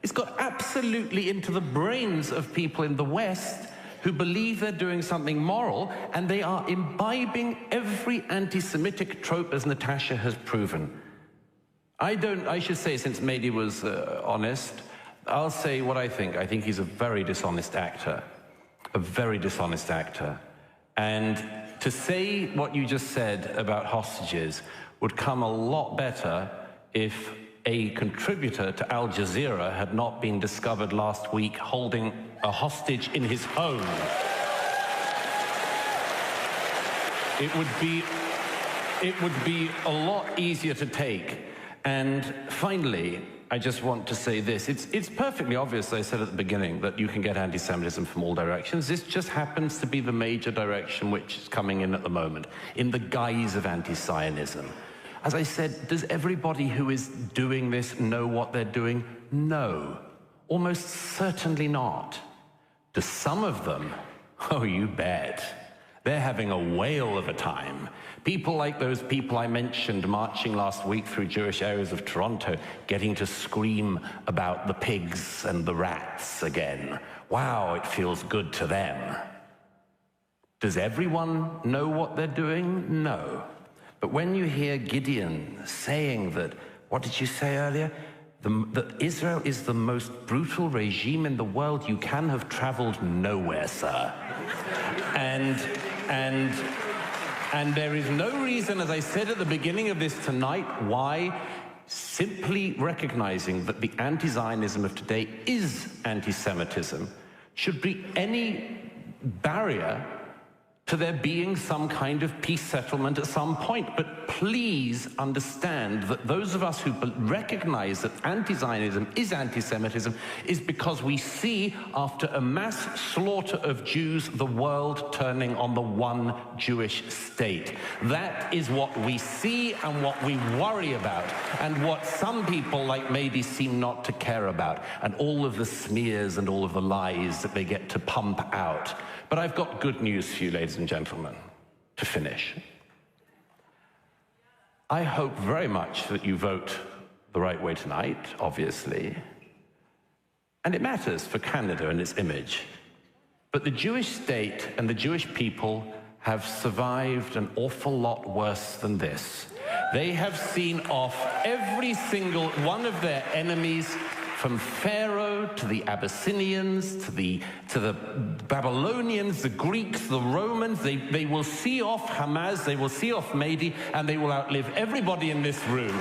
It's got absolutely into the brains of people in the West who believe they're doing something moral, and they are imbibing every anti-Semitic trope, as Natasha has proven. I should say, since Mehdi was honest, I'll say what I think. I think he's a very dishonest actor. A very dishonest actor. And to say what you just said about hostages would come a lot better if a contributor to Al Jazeera had not been discovered last week holding a hostage in his home. It would be a lot easier to take. And finally, I just want to say this. It's perfectly obvious, as I said at the beginning, that you can get anti-Semitism from all directions. This just happens to be the major direction which is coming in at the moment, in the guise of anti-Zionism. As I said, does everybody who is doing this know what they're doing? No, almost certainly not. Do some of them? Oh, you bet. They're having a whale of a time. People like those people I mentioned marching last week through Jewish areas of Toronto, getting to scream about the pigs and the rats again. Wow, it feels good to them. Does everyone know what they're doing? No. But when you hear Gideon saying that, what did you say earlier? That Israel is the most brutal regime in the world, you can have traveled nowhere, sir. And there is no reason, as I said at the beginning of this tonight, why simply recognizing that the anti-Zionism of today is anti-Semitism should be any barrier to there being some kind of peace settlement at some point. But please understand that those of us who recognize that anti-Zionism is anti-Semitism is because we see, after a mass slaughter of Jews, the world turning on the one Jewish state. That is what we see and what we worry about, and what some people like Mehdi seem not to care about, and all of the smears and all of the lies that they get to pump out. But I've got good news for you, ladies and gentlemen, to finish. I hope very much that you vote the right way tonight, obviously. And it matters for Canada and its image. But the Jewish state and the Jewish people have survived an awful lot worse than this. They have seen off every single one of their enemies, from Pharaoh to the Abyssinians, to the Babylonians, the Greeks, the Romans. They will see off Hamas, they will see off Mehdi, and they will outlive everybody in this room.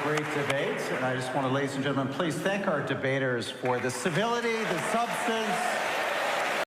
Great debates, and I just want to, ladies and gentlemen, please thank our debaters for the civility, the substance,